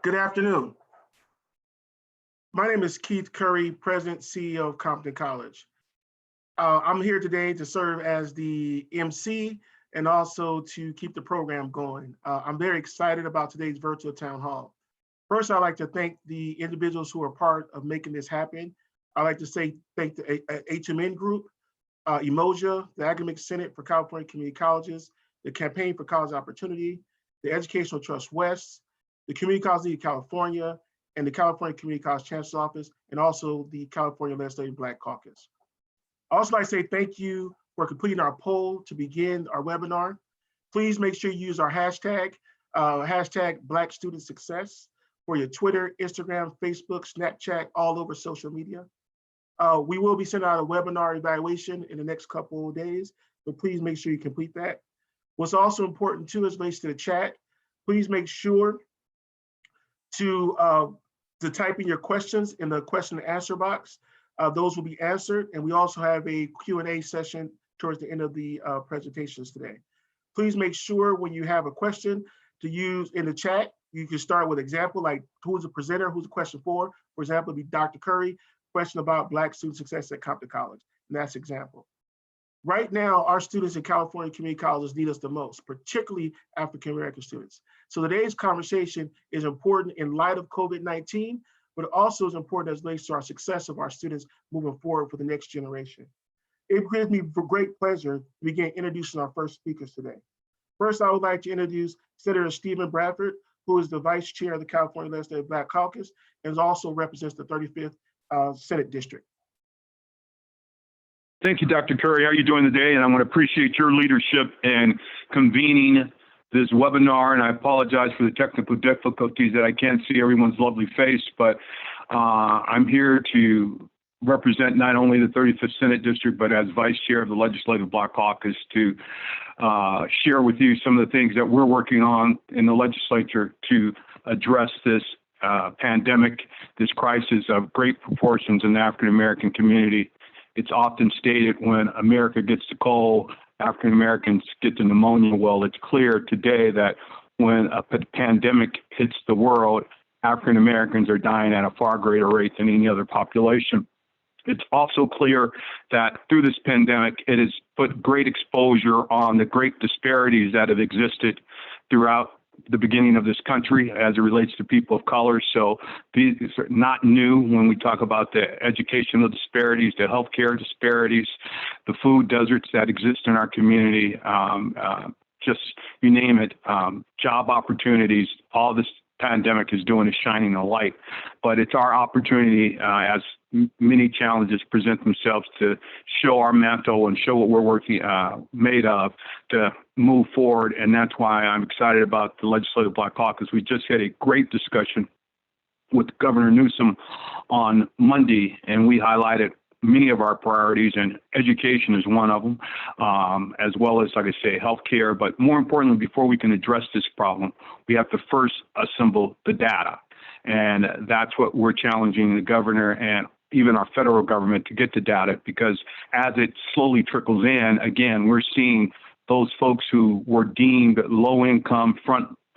Good afternoon. My name is Keith Curry, President, CEO of Compton College. I'm here today to serve as the MC and also to keep the program going. I'm very excited about today's virtual town hall. First, I'd like to thank the individuals who are part of making this happen. I'd like to thank the HMN Group, Emoja, the Academic Senate for California Community Colleges, the Campaign for College Opportunity, the Educational Trust West, the Community College League of California, and the California Community College Chancellor's Office, and also the California Legislative Black Caucus. I'd also like to say thank you for completing our poll to begin our webinar. Please make sure you use our hashtag Black Student Success for your Twitter, Instagram, Facebook, Snapchat, all over social media. We will be sending out a webinar evaluation in the next couple of days, but please make sure you complete that. What's also important too is related to the chat. Please make sure to type in your questions in the question and answer box. Those will be answered, and we also have a Q&A session towards the end of the presentations today. Please make sure when you have a question to use in the chat. You can start with example like who's the presenter, who's the question for. For example, it'd be Dr. Curry, question about Black student success at Compton College, and that's example. Right now, our students in California community colleges need us the most, particularly African-American students. So today's conversation is important in light of COVID-19, but it also is important as it relates to our success of our students moving forward for the next generation. It gives me great pleasure to begin introducing our first speakers today. First, I would like to introduce Senator Stephen Bradford, who is the Vice Chair of the California Legislative Black Caucus and also represents the 35th Senate District. Thank you, Dr. Curry. How are you doing today? And I want to appreciate your leadership in convening this webinar. And I apologize for the technical difficulties that I can't see everyone's lovely face, but I'm here to represent not only the 35th Senate District, but as Vice Chair of the Legislative Black Caucus to share with you some of the things that we're working on in the legislature to address this pandemic, this crisis of great proportions in the African-American community. It's often stated when America gets the cold, African Americans get the pneumonia. Well, it's clear today that when a pandemic hits the world, African Americans are dying at a far greater rate than any other population. It's also clear that through this pandemic, it has put great exposure on the great disparities that have existed throughout the beginning of this country as it relates to people of color. So these are not new when we talk about the educational disparities, the healthcare disparities, the food deserts that exist in our community, just you name it, job opportunities. All this pandemic is doing is shining a light. But it's our opportunity as many challenges present themselves to show our mantle and show what we're working made of to move forward. And that's why I'm excited about the Legislative Black Caucus. We just had a great discussion with Governor Newsom on Monday, and we highlighted many of our priorities, and education is one of them, as well as, like I say, healthcare. But more importantly, before we can address this problem, we have to first assemble the data. And that's what we're challenging the governor and even our federal government to get the data, because as it slowly trickles in, again, we're seeing those folks who were deemed low-income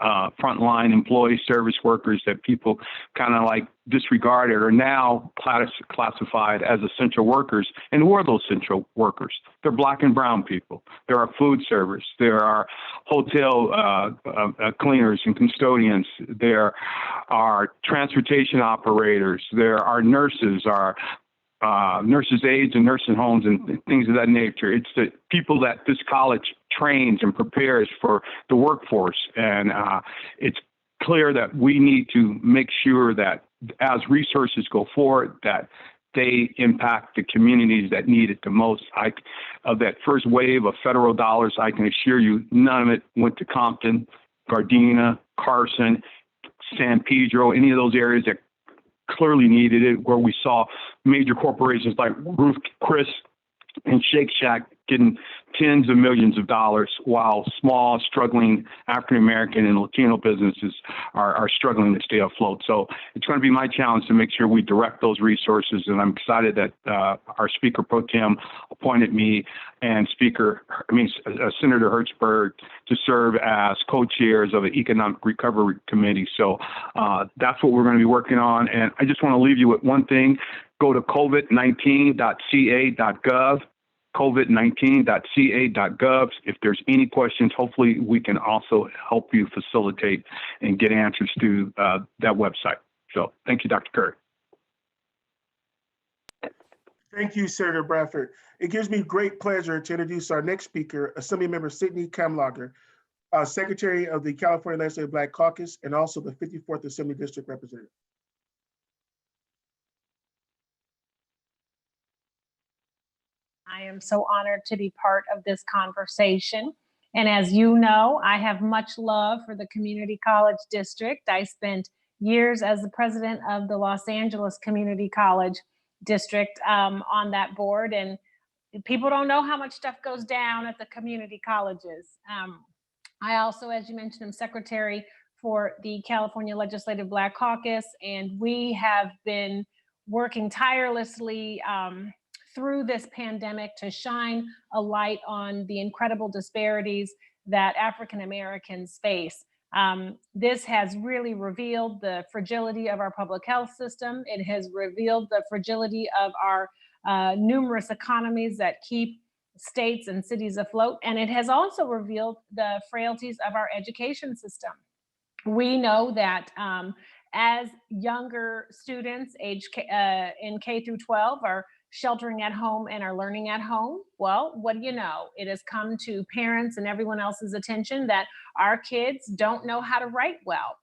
frontline employee service workers that people kind of like disregarded are now classified as essential workers. And who are those essential workers? They're Black and brown people. There are food servers. There are hotel cleaners and custodians. There are transportation operators. There are nurses, nurses' aides and nursing homes and things of that nature. It's the people that this college trains and prepares for the workforce. And it's clear that we need to make sure that as resources go forward, that they impact the communities that need it the most. Of that first wave of federal dollars, I can assure you none of it went to Compton, Gardena, Carson, San Pedro, any of those areas that clearly needed it, where we saw major corporations like Ruth Chris and Shake Shack getting tens of millions of dollars, while small, struggling African American and Latino businesses are struggling to stay afloat. So it's going to be my challenge to make sure we direct those resources. And I'm excited that our Speaker Pro Tem appointed me and Senator Hertzberg to serve as co-chairs of the Economic Recovery Committee. So that's what we're going to be working on. And I just want to leave you with one thing. Go to covid19.ca.gov. covid19.ca.gov. If there's any questions, hopefully we can also help you facilitate and get answers to that website. So thank you, Dr. Curry. Thank you, Senator Bradford. It gives me great pleasure to introduce our next speaker, Assemblymember Sidney Kamlager, Secretary of the California Legislative Black Caucus and also the 54th Assembly District Representative. I am so honored to be part of this conversation. And as you know, I have much love for the Community College District. I spent years as the president of the Los Angeles Community College District on that board. And people don't know how much stuff goes down at the community colleges. I also, as you mentioned, am secretary for the California Legislative Black Caucus, and we have been working tirelessly through this pandemic to shine a light on the incredible disparities that African Americans face. This has really revealed the fragility of our public health system. It has revealed the fragility of our numerous economies that keep states and cities afloat. And it has also revealed the frailties of our education system. We know that as younger students in K through 12 are sheltering at home and are learning at home, well, what do you know? It has come to parents and everyone else's attention that our kids don't know how to write well.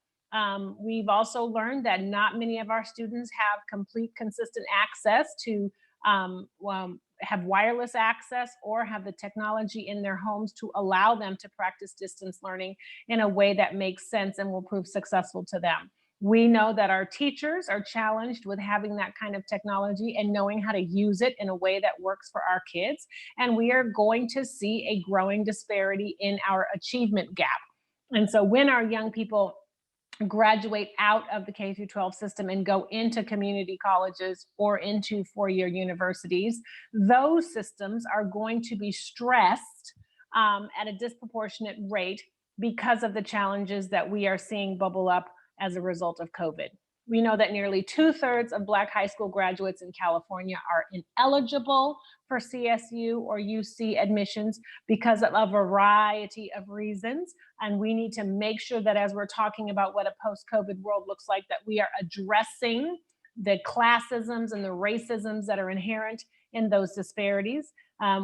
We've also learned that not many of our students have complete, consistent access to have wireless access or have the technology in their homes to allow them to practice distance learning in a way that makes sense and will prove successful to them. We know that our teachers are challenged with having that kind of technology and knowing how to use it in a way that works for our kids. And we are going to see a growing disparity in our achievement gap. And so when our young people graduate out of the K through 12 system and go into community colleges or into four-year universities, those systems are going to be stressed at a disproportionate rate because of the challenges that we are seeing bubble up as a result of COVID. We know that nearly 2/3 of Black high school graduates in California are ineligible for CSU or UC admissions because of a variety of reasons. And we need to make sure that as we're talking about what a post-COVID world looks like, that we are addressing the classisms and the racisms that are inherent in those disparities.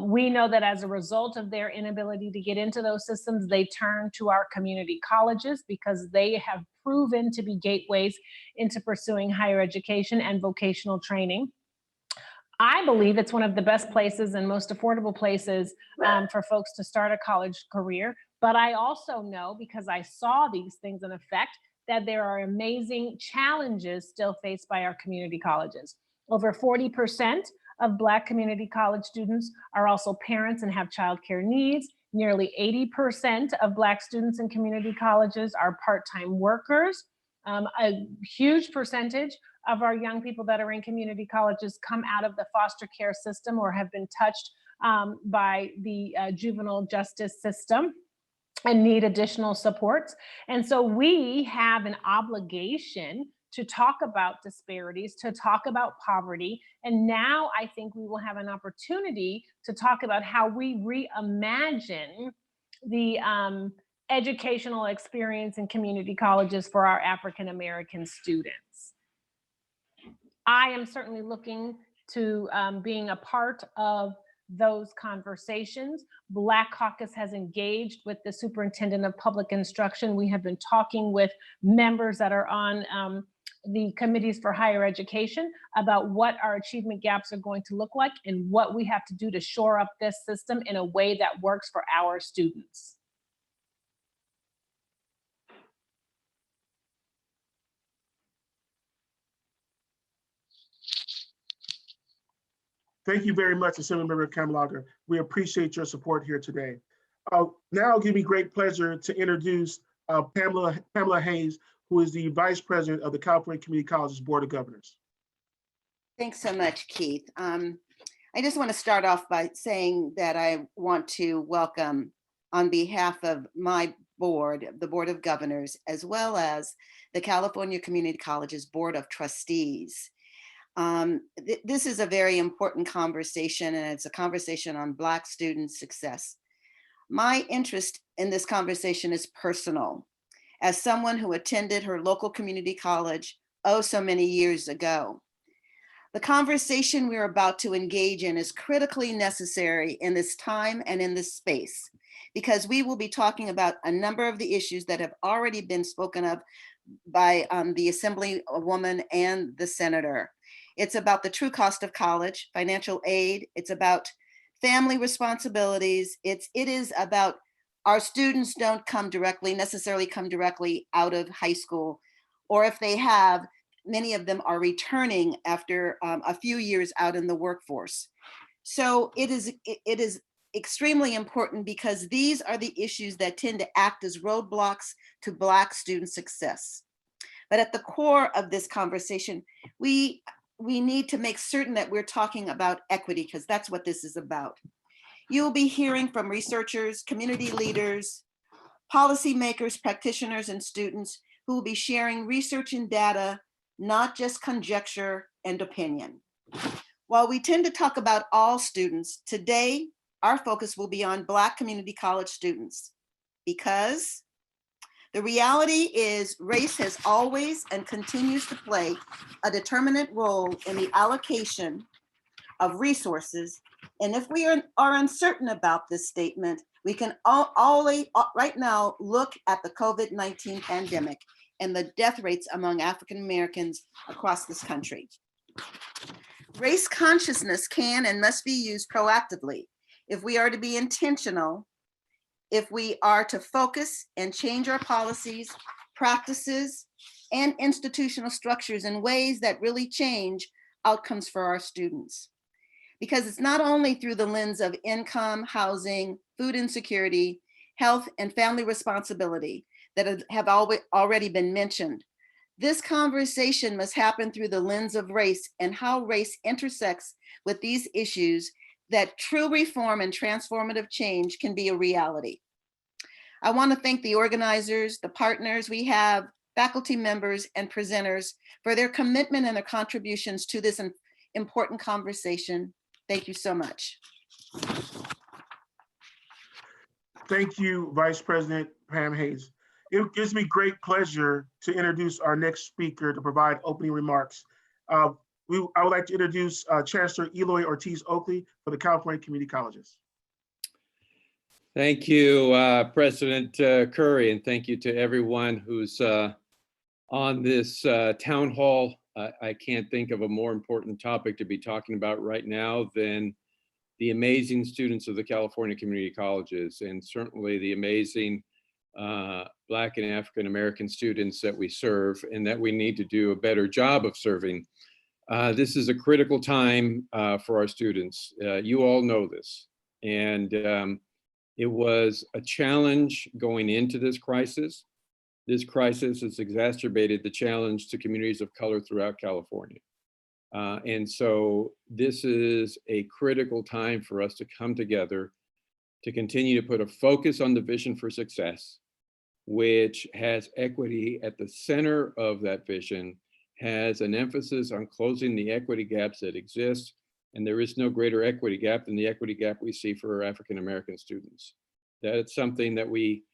We know that as a result of their inability to get into those systems, they turn to our community colleges because they have proven to be gateways into pursuing higher education and vocational training. I believe it's one of the best places and most affordable places for folks to start a college career. But I also know, because I saw these things in effect, that there are amazing challenges still faced by our community colleges. Over 40% of Black community college students are also parents and have childcare needs. Nearly 80% of Black students in community colleges are part-time workers. A huge percentage of our young people that are in community colleges come out of the foster care system or have been touched by the juvenile justice system and need additional supports. And so we have an obligation to talk about disparities, to talk about poverty. And now I think we will have an opportunity to talk about how we reimagine the educational experience in community colleges for our African American students. I am certainly looking to being a part of those conversations. Black Caucus has engaged with the Superintendent of Public Instruction. We have been talking with members that are on the committees for higher education about what our achievement gaps are going to look like and what we have to do to shore up this system in a way that works for our students. Thank you very much, Assemblymember Kamlager. We appreciate your support here today. Now it'll give me great pleasure to introduce Pamela Hayes, who is the Vice President of the California Community Colleges Board of Governors. Thanks so much, Keith. I just want to start off by saying that I want to welcome, on behalf of my board, the Board of Governors, as well as the California Community Colleges Board of Trustees. This is a very important conversation, and it's a conversation on Black student success. My interest in this conversation is personal. As someone who attended her local community college oh so many years ago, the conversation we're about to engage in is critically necessary in this time and in this space, because we will be talking about a number of the issues that have already been spoken of by the Assemblywoman and the Senator. It's about the true cost of college, financial aid. It's about family responsibilities. It is about our students don't necessarily come directly out of high school, or if they have, many of them are returning after a few years out in the workforce. So it is extremely important, because these are the issues that tend to act as roadblocks to Black student success. But at the core of this conversation, we need to make certain that we're talking about equity, because that's what this is about. You'll be hearing from researchers, community leaders, policymakers, practitioners, and students who will be sharing research and data, not just conjecture and opinion. While we tend to talk about all students, today our focus will be on Black community college students, because the reality is race has always and continues to play a determinant role in the allocation of resources. And if we are uncertain about this statement, we can right now look at the COVID-19 pandemic and the death rates among African Americans across this country. Race consciousness can and must be used proactively if we are to be intentional, if we are to focus and change our policies, practices, and institutional structures in ways that really change outcomes for our students. Because it's not only through the lens of income, housing, food insecurity, health, and family responsibility that have already been mentioned. This conversation must happen through the lens of race and how race intersects with these issues, that true reform and transformative change can be a reality. I want to thank the organizers, the partners we have, faculty members, and presenters for their commitment and their contributions to this important conversation. Thank you so much. Thank you, Vice President Pam Hayes. It gives me great pleasure to introduce our next speaker to provide opening remarks. I would like to introduce Chancellor Eloy Ortiz Oakley for the California Community Colleges. Thank you, President Curry, and thank you to everyone who's on this town hall. I can't think of a more important topic to be talking about right now than the amazing students of the California Community Colleges, and certainly the amazing Black and African American students that we serve and that we need to do a better job of serving. This is a critical time for our students. You all know this. And it was a challenge going into this crisis. This crisis has exacerbated the challenge to communities of color throughout California. And so this is a critical time for us to come together to continue to put a focus on the vision for success, which has equity at the center of that vision, has an emphasis on closing the equity gaps that exist. And there is no greater equity gap than the equity gap we see for African American students. That's something that we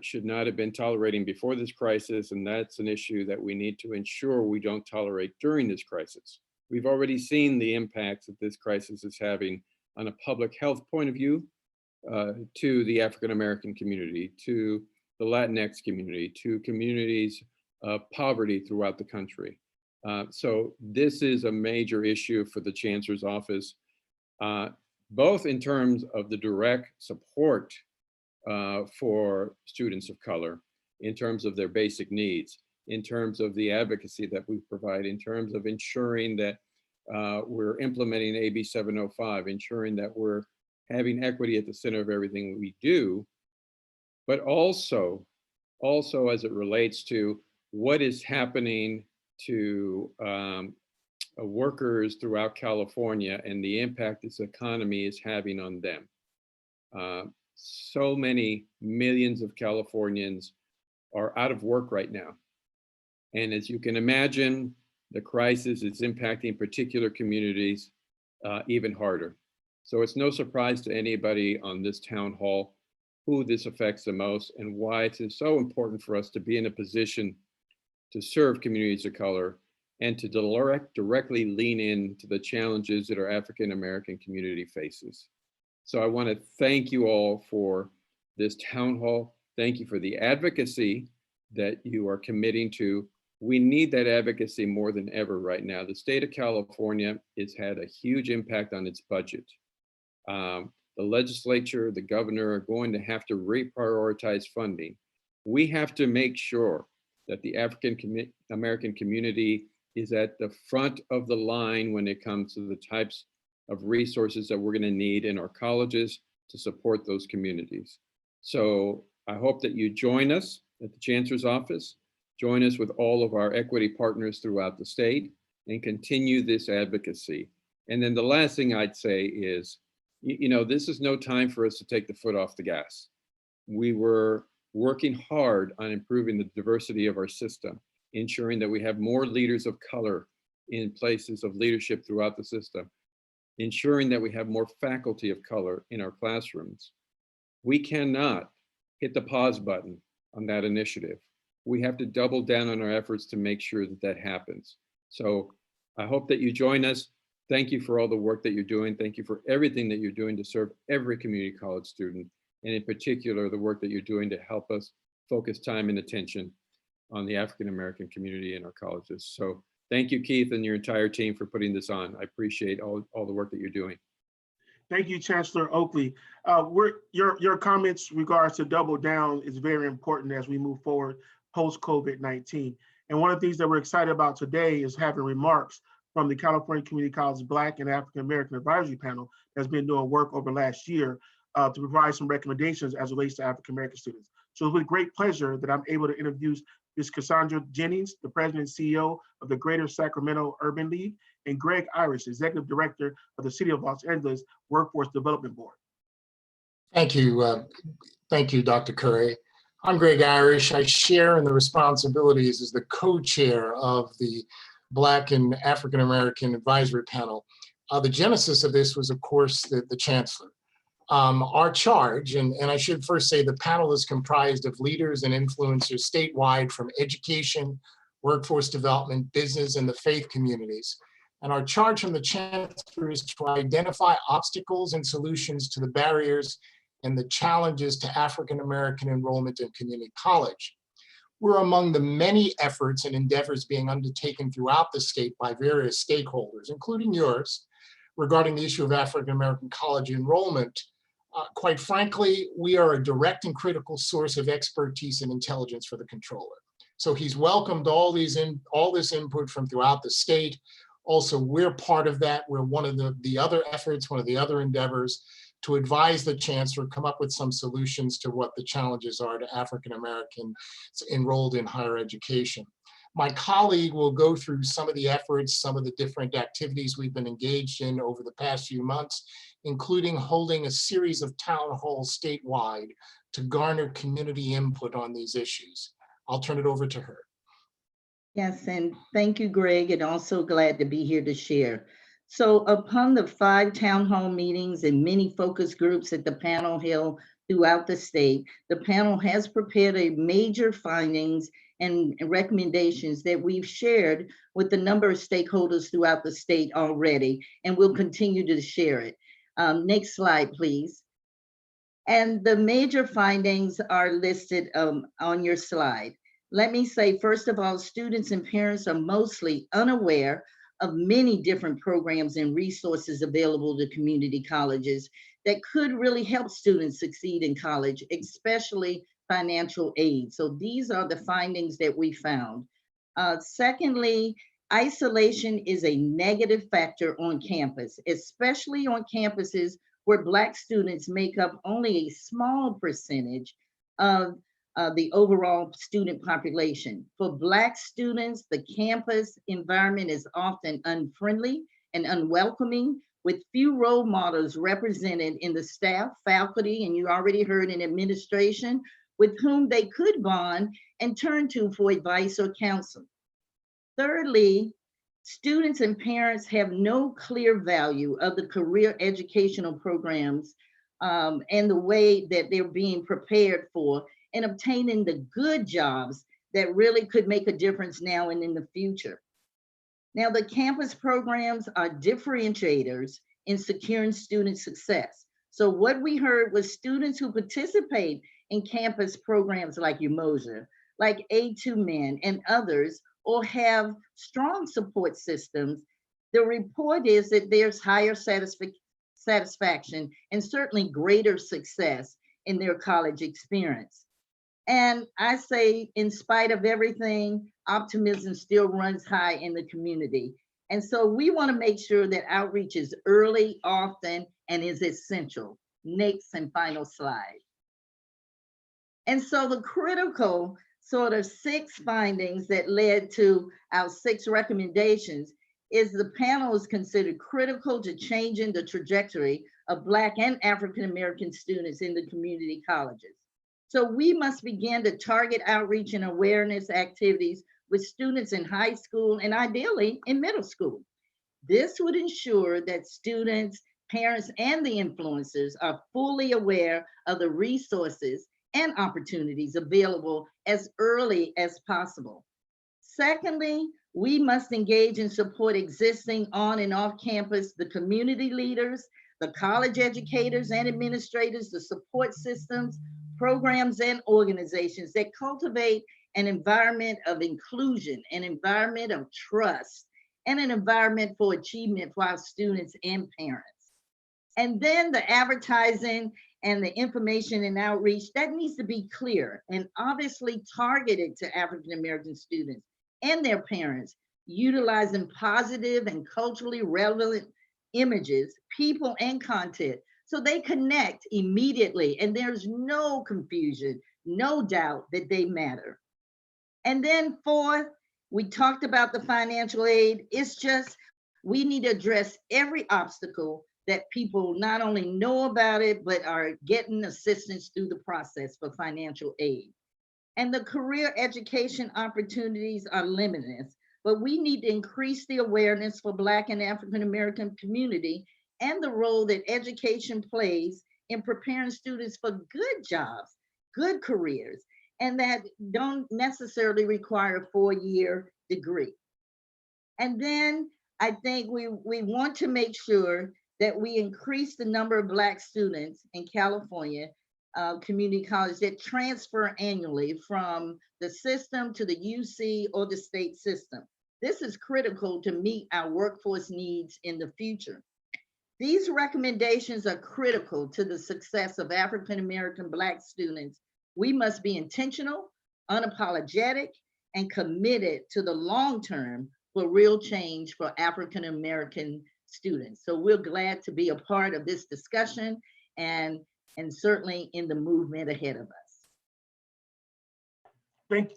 should not have been tolerating before this crisis, and that's an issue that we need to ensure we don't tolerate during this crisis. We've already seen the impacts that this crisis is having on a public health point of view to the African American community, to the Latinx community, to communities of poverty throughout the country. So this is a major issue for the Chancellor's office, both in terms of the direct support for students of color, in terms of their basic needs, in terms of the advocacy that we provide, in terms of ensuring that we're implementing AB 705, ensuring that we're having equity at the center of everything we do, but also as it relates to what is happening to workers throughout California and the impact this economy is having on them. So many millions of Californians are out of work right now. And as you can imagine, the crisis is impacting particular communities even harder. So it's no surprise to anybody on this town hall who this affects the most and why it is so important for us to be in a position to serve communities of color and to directly lean into the challenges that our African American community faces. So I want to thank you all for this town hall. Thank you for the advocacy that you are committing to. We need that advocacy more than ever right now. The state of California has had a huge impact on its budget. The legislature, the governor are going to have to reprioritize funding. We have to make sure that the African American community is at the front of the line when it comes to the types of resources that we're going to need in our colleges to support those communities. So I hope that you join us at the Chancellor's office, join us with all of our equity partners throughout the state, and continue this advocacy. And then the last thing I'd say is, this is no time for us to take the foot off the gas. We were working hard on improving the diversity of our system, ensuring that we have more leaders of color in places of leadership throughout the system, ensuring that we have more faculty of color in our classrooms. We cannot hit the pause button on that initiative. We have to double down on our efforts to make sure that that happens. So I hope that you join us. Thank you for all the work that you're doing. Thank you for everything that you're doing to serve every community college student, and in particular, the work that you're doing to help us focus time and attention on the African American community in our colleges. So thank you, Keith, and your entire team for putting this on. I appreciate all the work that you're doing. Thank you, Chancellor Oakley. Your comments regards to double down is very important as we move forward post-COVID-19. And one of the things that we're excited about today is having remarks from the California Community College Black and African American Advisory Panel that's been doing work over last year to provide some recommendations as it relates to African American students. So it's with great pleasure that I'm able to introduce Ms. Cassandra Jennings, the President and CEO of the Greater Sacramento Urban League, and Greg Irish, Executive Director of the City of Los Angeles Workforce Development Board. Thank you, Dr. Curry. I'm Greg Irish. I share in the responsibilities as the co-chair of the Black and African American Advisory Panel. The genesis of this was, of course, the Chancellor. Our charge, and I should first say the panel is comprised of leaders and influencers statewide from education, workforce development, business, and the faith communities. And our charge from the Chancellor is to identify obstacles and solutions to the barriers and the challenges to African American enrollment in community college. We're among the many efforts and endeavors being undertaken throughout the state by various stakeholders, including yours, regarding the issue of African American college enrollment. Quite frankly, we are a direct and critical source of expertise and intelligence for the controller. So he's welcomed all this input from throughout the state. Also, we're part of that. We're one of the other efforts, one of the other endeavors to advise the Chancellor, come up with some solutions to what the challenges are to African Americans enrolled in higher education. My colleague will go through some of the efforts, some of the different activities we've been engaged in over the past few months, including holding a series of town halls statewide to garner community input on these issues. I'll turn it over to her. Yes, and thank you, Greg, and also glad to be here to share. So upon the 5 town hall meetings and many focus groups at the panel held throughout the state, the panel has prepared a major findings and recommendations that we've shared with a number of stakeholders throughout the state already, and we'll continue to share it. Next slide, please. And the major findings are listed on your slide. Let me say, first of all, students and parents are mostly unaware of many different programs and resources available to community colleges that could really help students succeed in college, especially financial aid. So these are the findings that we found. Secondly, isolation is a negative factor on campus, especially on campuses where Black students make up only a small percentage of the overall student population. For Black students, the campus environment is often unfriendly and unwelcoming, with few role models represented in the staff, faculty, and you already heard in administration, with whom they could bond and turn to for advice or counsel. Thirdly, students and parents have no clear value of the career educational programs and the way that they're being prepared for and obtaining the good jobs that really could make a difference now and in the future. Now, the campus programs are differentiators in securing student success. So what we heard was students who participate in campus programs like UMOSA, like A2Men and others, or have strong support systems, the report is that there's higher satisfaction and certainly greater success in their college experience. And I say, in spite of everything, optimism still runs high in the community. And so we want to make sure that outreach is early, often, and is essential. Next and final slide. And so the critical sort of 6 findings that led to our 6 recommendations is the panel is considered critical to changing the trajectory of Black and African-American students in the community colleges. So we must begin to target outreach and awareness activities with students in high school and ideally in middle school. This would ensure that students, parents, and the influencers are fully aware of the resources and opportunities available as early as possible. Secondly, we must engage and support existing on and off campus, the community leaders, the college educators and administrators, the support systems, programs, and organizations that cultivate an environment of inclusion, an environment of trust, and an environment for achievement for our students and parents. And then the advertising and the information and outreach, that needs to be clear and obviously targeted to African-American students and their parents, utilizing positive and culturally relevant images, people, and content so they connect immediately and there's no confusion, no doubt that they matter. And then 4th, we talked about the financial aid. It's just, we need to address every obstacle that people not only know about it, but are getting assistance through the process for financial aid. And the career education opportunities are limitless, but we need to increase the awareness for Black and African-American community and the role that education plays in preparing students for good jobs, good careers, and that don't necessarily require a 4-year degree. And then I think we want to make sure that we increase the number of Black students in California community college that transfer annually from the system to the UC or the state system. This is critical to meet our workforce needs in the future. These recommendations are critical to the success of African-American Black students. We must be intentional, unapologetic, and committed to the long term for real change for African-American students. So we're glad to be a part of this discussion and certainly in the movement ahead of us.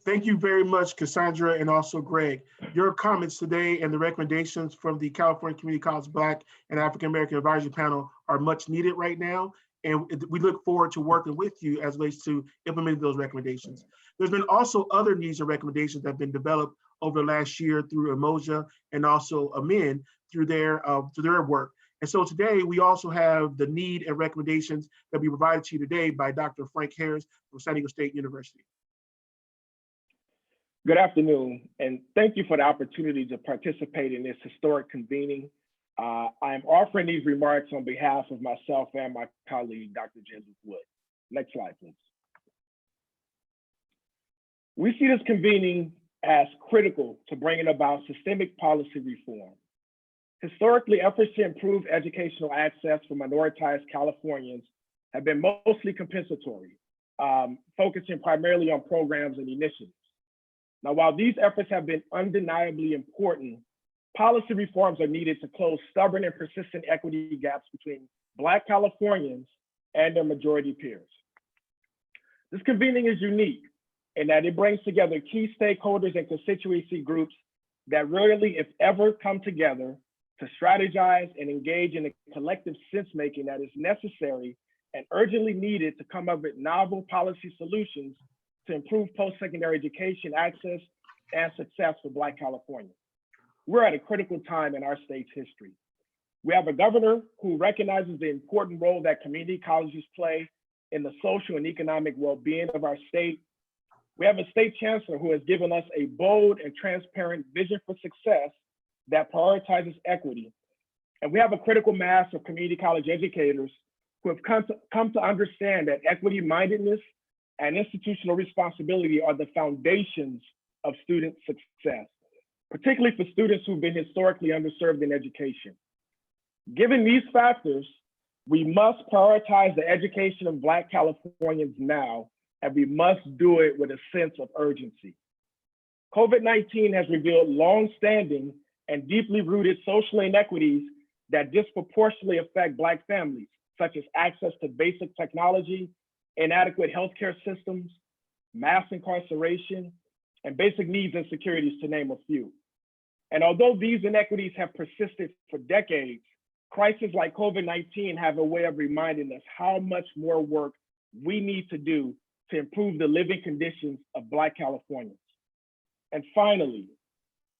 Thank you very much, Cassandra, and also Greg. Your comments today and the recommendations from the California Community College Black and African American Advisory Panel are much needed right now, and we look forward to working with you as relates to implementing those recommendations. There's been also other needs and recommendations that have been developed over the last year through Emoja and also Amen through their work. And so today we also have the need and recommendations that we provided to you today by Dr. Frank Harris from San Diego State University. Good afternoon, and thank you for the opportunity to participate in this historic convening. I am offering these remarks on behalf of myself and my colleague, Dr. Jesuit Wood. Next slide, please. We see this convening as critical to bringing about systemic policy reform. Historically, efforts to improve educational access for minoritized Californians have been mostly compensatory, focusing primarily on programs and initiatives. Now, while these efforts have been undeniably important, policy reforms are needed to close stubborn and persistent equity gaps between Black Californians, and their majority peers. This convening is unique in that it brings together key stakeholders and constituency groups that rarely, if ever, come together to strategize and engage in a collective sense-making that is necessary and urgently needed to come up with novel policy solutions to improve post-secondary education access and success for Black Californians. We're at a critical time in our state's history. We have a governor who recognizes the important role that community colleges play in the social and economic well-being of our state. We have a state chancellor who has given us a bold and transparent vision for success that prioritizes equity. And we have a critical mass of community college educators who have come to understand that equity-mindedness and institutional responsibility are the foundations of student success, particularly for students who've been historically underserved in education. Given these factors, we must prioritize the education of Black Californians now, and we must do it with a sense of urgency. COVID-19 has revealed long-standing and deeply rooted social inequities that disproportionately affect Black families, such as access to basic technology, inadequate healthcare systems, mass incarceration, and basic needs insecurities, to name a few. And although these inequities have persisted for decades, crises like COVID-19 have a way of reminding us how much more work we need to do to improve the living conditions of Black Californians. And finally,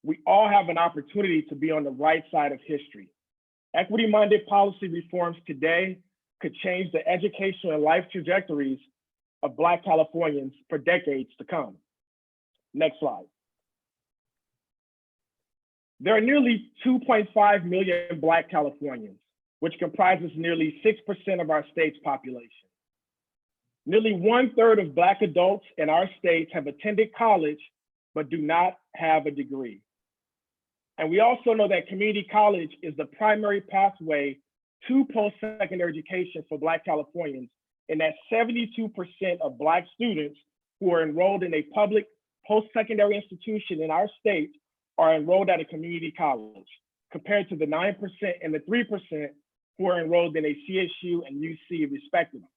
we all have an opportunity to be on the right side of history. Equity-minded policy reforms today could change the educational and life trajectories of Black Californians for decades to come. Next slide. There are nearly 2.5 million Black Californians, which comprises nearly 6% of our state's population. Nearly 1/3 of Black adults in our states have attended college, but do not have a degree. And we also know that community college is the primary pathway to post-secondary education for Black Californians, and that 72% of Black students who are enrolled in a public post-secondary institution in our state are enrolled at a community college, compared to the 9% and the 3% who are enrolled in a CSU and UC respectively.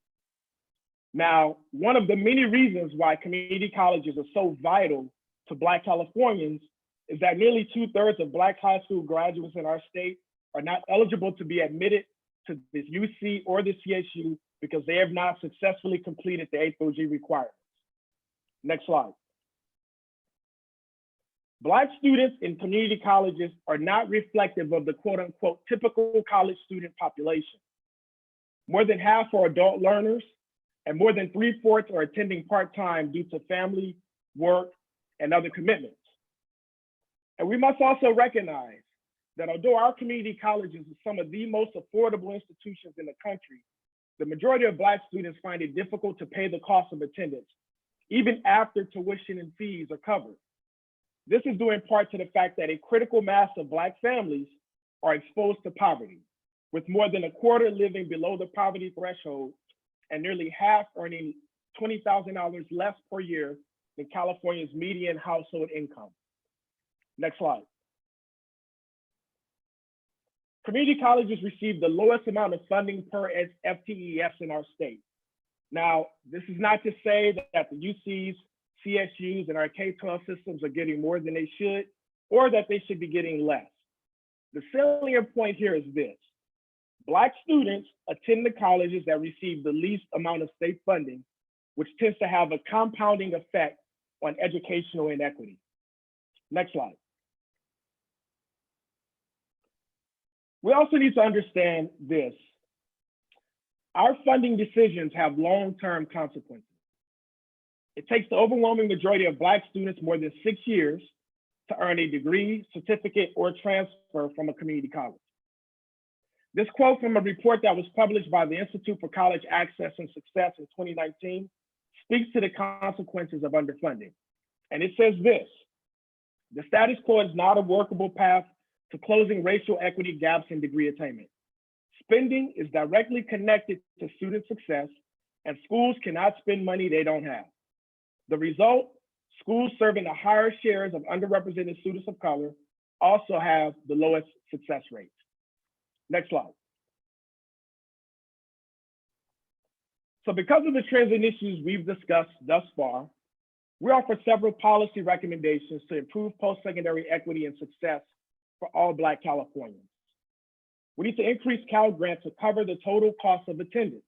Now, one of the many reasons why community colleges are so vital to Black Californians is that nearly 2/3 of Black high school graduates in our state are not eligible to be admitted to the UC or the CSU because they have not successfully completed the 8th OG requirements. Next slide. Black students in community colleges are not reflective of the quote unquote typical college student population. More than half are adult learners, and more than 3/4 are attending part-time due to family, work, and other commitments. And we must also recognize that although our community colleges are some of the most affordable institutions in the country, the majority of Black students find it difficult to pay the cost of attendance, even after tuition and fees are covered. This is due in part to the fact that a critical mass of Black families are exposed to poverty, with more than 1/4 living below the poverty threshold and nearly half earning $20,000 less per year than California's median household income. Next slide. Community colleges receive the lowest amount of funding per FTES in our state. Now, this is not to say that the UCs, CSUs, and our K-12 systems are getting more than they should, or that they should be getting less. The salient point here is this: Black students attend the colleges that receive the least amount of state funding, which tends to have a compounding effect on educational inequity. Next slide. We also need to understand this. Our funding decisions have long-term consequences. It takes the overwhelming majority of Black students more than 6 years to earn a degree, certificate, or transfer from a community college. This quote from a report that was published by the Institute for College Access and Success in 2019 speaks to the consequences of underfunding. And it says this: the status quo is not a workable path to closing racial equity gaps in degree attainment. Spending is directly connected to student success, and schools cannot spend money they don't have. The result, schools serving the higher shares of underrepresented students of color also have the lowest success rates. Next slide. So because of the trends and issues we've discussed thus far, we offer several policy recommendations to improve post-secondary equity and success for all Black Californians. We need to increase Cal Grant to cover the total cost of attendance,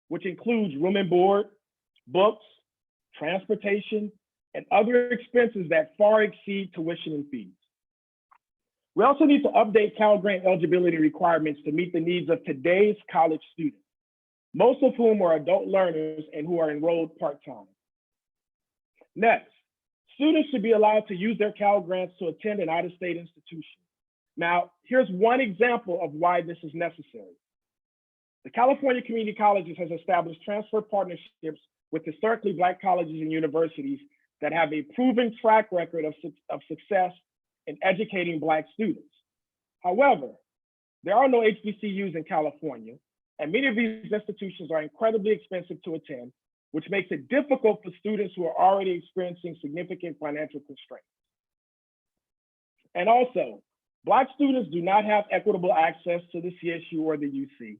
which includes room and board, books, transportation, and other expenses that far exceed tuition and fees. We also need to update Cal Grant eligibility requirements to meet the needs of today's college students, most of whom are adult learners and who are enrolled part-time. Next, students should be allowed to use their Cal Grants to attend an out-of-state institution. Now, here's one example of why this is necessary. The California Community Colleges has established transfer partnerships with historically Black colleges and universities that have a proven track record of success in educating Black students. However, there are no HBCUs in California, and many of these institutions are incredibly expensive to attend, which makes it difficult for students who are already experiencing significant financial constraints. And also, Black students do not have equitable access to the CSU or the UC.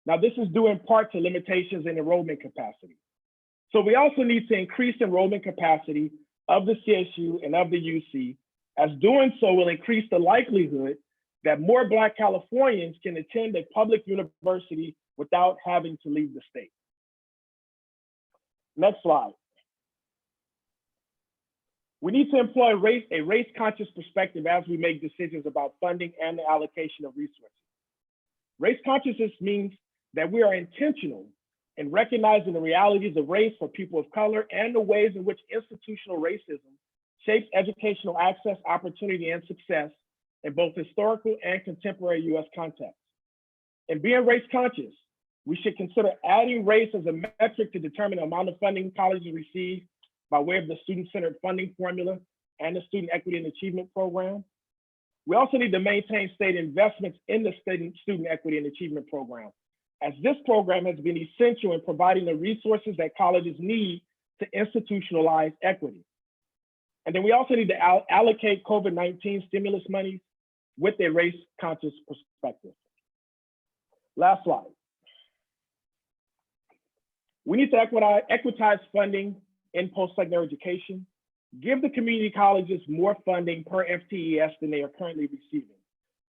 Now, this is due in part to limitations in enrollment capacity. So we also need to increase enrollment capacity of the CSU and of the UC, as doing so will increase the likelihood that more Black Californians can attend a public university without having to leave the state. Next slide. We need to employ a race-conscious perspective as we make decisions about funding and the allocation of resources. Race consciousness means that we are intentional in recognizing the realities of race for people of color and the ways in which institutional racism shapes educational access, opportunity, and success in both historical and contemporary US contexts. In being race conscious, we should consider adding race as a metric to determine the amount of funding colleges receive by way of the student-centered funding formula and the Student Equity and Achievement Program. We also need to maintain state investments in the Student Equity and Achievement Program, as this program has been essential in providing the resources that colleges need to institutionalize equity. And then we also need to allocate COVID-19 stimulus money with a race-conscious perspective. Last slide. We need to equitize funding in post-secondary education, give the community colleges more funding per FTES than they are currently receiving.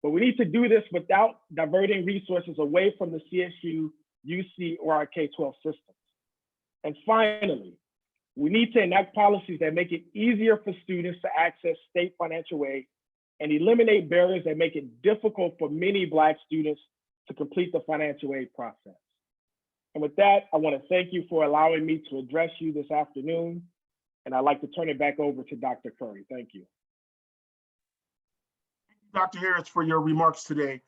But we need to do this without diverting resources away from the CSU, UC, or our K-12 systems. And finally, we need to enact policies that make it easier for students to access state financial aid and eliminate barriers that make it difficult for many Black students to complete the financial aid process. And with that, I want to thank you for allowing me to address you this afternoon. And I'd like to turn it back over to Dr. Curry. Thank you. Dr. Harris, for your remarks today.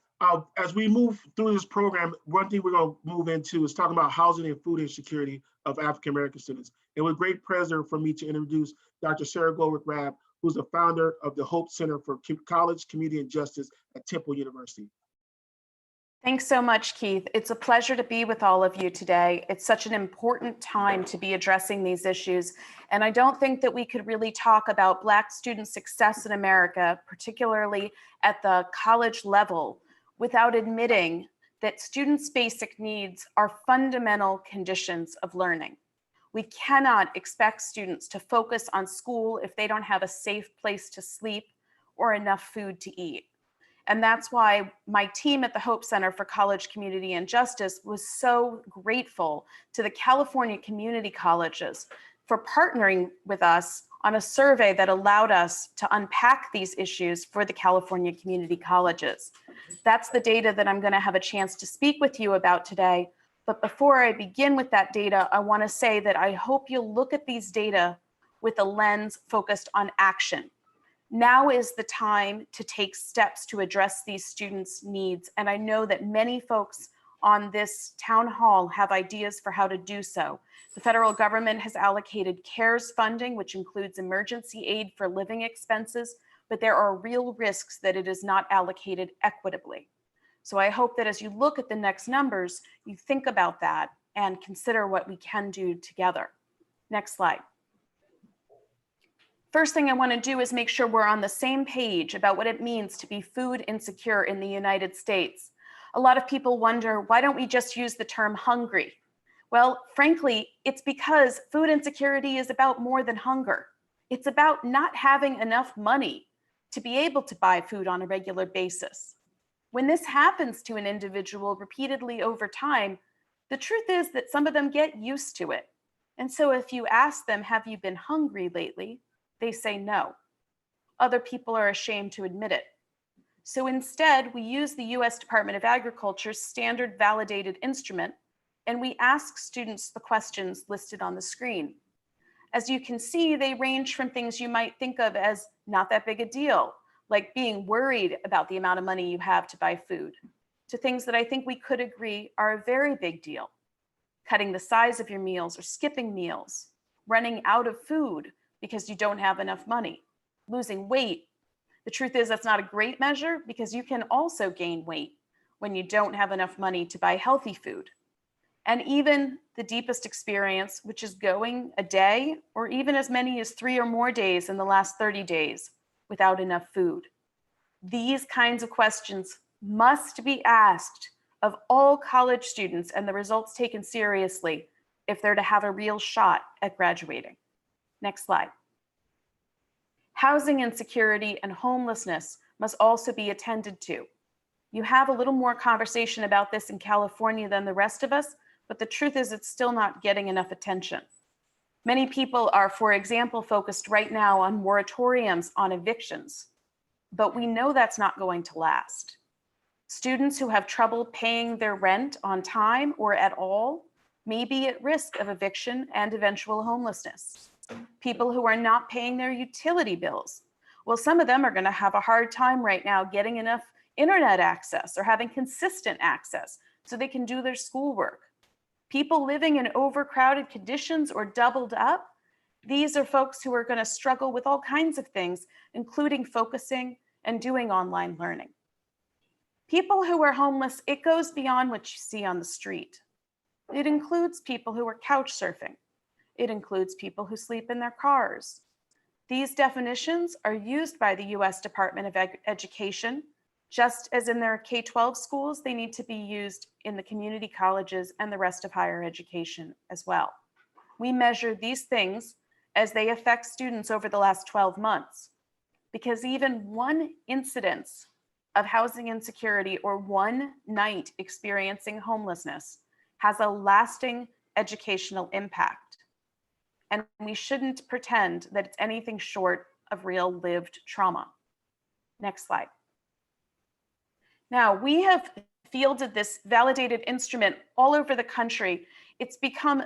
As we move through this program, one thing we're going to move into is talking about housing and food insecurity of African-American students. It was great pleasure for me to introduce Dr. Sarah Glowrick-Rabb, who's the founder of the Hope Center for College, Community, and Justice at Temple University. Thanks so much, Keith. It's a pleasure to be with all of you today. It's such an important time to be addressing these issues. And I don't think that we could really talk about Black student success in America, particularly at the college level, without admitting that students' basic needs are fundamental conditions of learning. We cannot expect students to focus on school if they don't have a safe place to sleep or enough food to eat. And that's why my team at the Hope Center for College, Community, and Justice was so grateful to the California community colleges for partnering with us on a survey that allowed us to unpack these issues for the California community colleges. That's the data that I'm going to have a chance to speak with you about today. But before I begin with that data, I want to say that I hope you'll look at these data with a lens focused on action. Now is the time to take steps to address these students' needs. And I know that many folks on this town hall have ideas for how to do so. The federal government has allocated CARES funding, which includes emergency aid for living expenses, but there are real risks that it is not allocated equitably. So I hope that as you look at the next numbers, you think about that and consider what we can do together. Next slide. First thing I want to do is make sure we're on the same page about what it means to be food insecure in the United States. A lot of people wonder, why don't we just use the term hungry? Well, frankly, it's because food insecurity is about more than hunger. It's about not having enough money to be able to buy food on a regular basis. When this happens to an individual repeatedly over time, the truth is that some of them get used to it. And so if you ask them, have you been hungry lately? They say no. Other people are ashamed to admit it. So instead, we use the US Department of Agriculture's standard validated instrument, and we ask students the questions listed on the screen. As you can see, they range from things you might think of as not that big a deal, like being worried about the amount of money you have to buy food, to things that I think we could agree are a very big deal. Cutting the size of your meals or skipping meals, running out of food because you don't have enough money, losing weight. The truth is that's not a great measure because you can also gain weight when you don't have enough money to buy healthy food. And even the deepest experience, which is going a day or even as many as 3 or more days in the last 30 days without enough food. These kinds of questions must be asked of all college students and the results taken seriously if they're to have a real shot at graduating. Next slide. Housing insecurity and homelessness must also be attended to. You have a little more conversation about this in California than the rest of us, but the truth is it's still not getting enough attention. Many people are, for example, focused right now on moratoriums on evictions, but we know that's not going to last. Students who have trouble paying their rent on time or at all may be at risk of eviction and eventual homelessness. People who are not paying their utility bills, well, some of them are going to have a hard time right now getting enough internet access or having consistent access so they can do their schoolwork. People living in overcrowded conditions or doubled up, these are folks who are going to struggle with all kinds of things, including focusing and doing online learning. People who are homeless, it goes beyond what you see on the street. It includes people who are couch surfing. It includes people who sleep in their cars. These definitions are used by the US Department of Education. Just as in their K-12 schools, they need to be used in the community colleges and the rest of higher education as well. We measure these things as they affect students over the last 12 months, because even one incidence of housing insecurity or one night experiencing homelessness has a lasting educational impact. And we shouldn't pretend that it's anything short of real lived trauma. Next slide. Now, we have fielded this validated instrument all over the country. It's become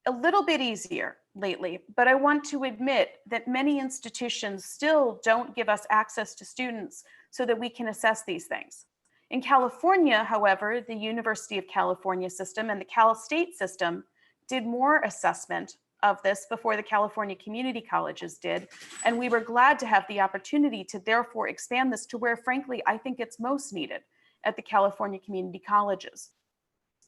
a little bit easier lately, but I want to admit that many institutions still don't give us access to students so that we can assess these things. In California, however, the University of California system and the Cal State system did more assessment of this before the California community colleges did. And we were glad to have the opportunity to therefore expand this to where, frankly, I think it's most needed at the California community colleges.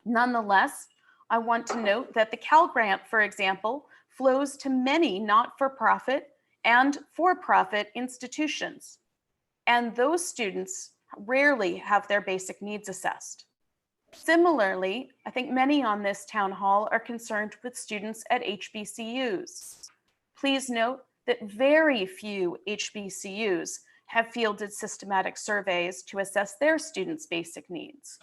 Nonetheless, I want to note that the Cal Grant, for example, flows to many not-for-profit and for-profit institutions. And those students rarely have their basic needs assessed. Similarly, I think many on this town hall are concerned with students at HBCUs. Please note that very few HBCUs have fielded systematic surveys to assess their students' basic needs.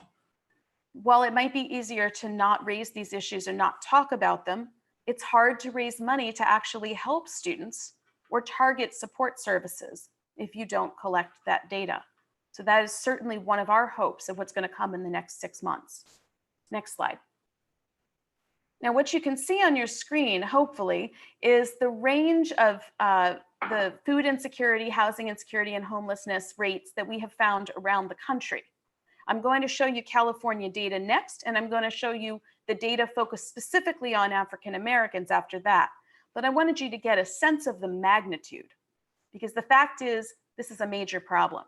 While it might be easier to not raise these issues or not talk about them, it's hard to raise money to actually help students or target support services if you don't collect that data. So that is certainly one of our hopes of what's going to come in the next 6 months. Next slide. Now, what you can see on your screen, hopefully, is the range of the food insecurity, housing insecurity, and homelessness rates that we have found around the country. I'm going to show you California data next, and I'm going to show you the data focused specifically on African Americans after that. But I wanted you to get a sense of the magnitude, because the fact is, this is a major problem.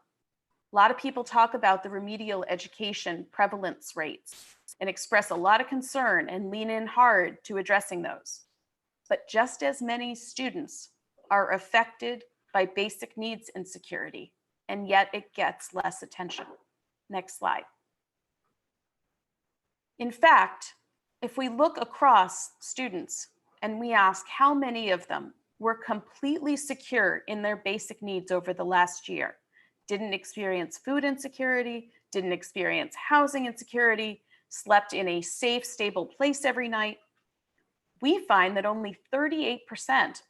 A lot of people talk about the remedial education prevalence rates and express a lot of concern and lean in hard to addressing those. But just as many students are affected by basic needs insecurity, and yet it gets less attention. Next slide. In fact, if we look across students and we ask how many of them were completely secure in their basic needs over the last year, didn't experience food insecurity, didn't experience housing insecurity, slept in a safe, stable place every night, we find that only 38%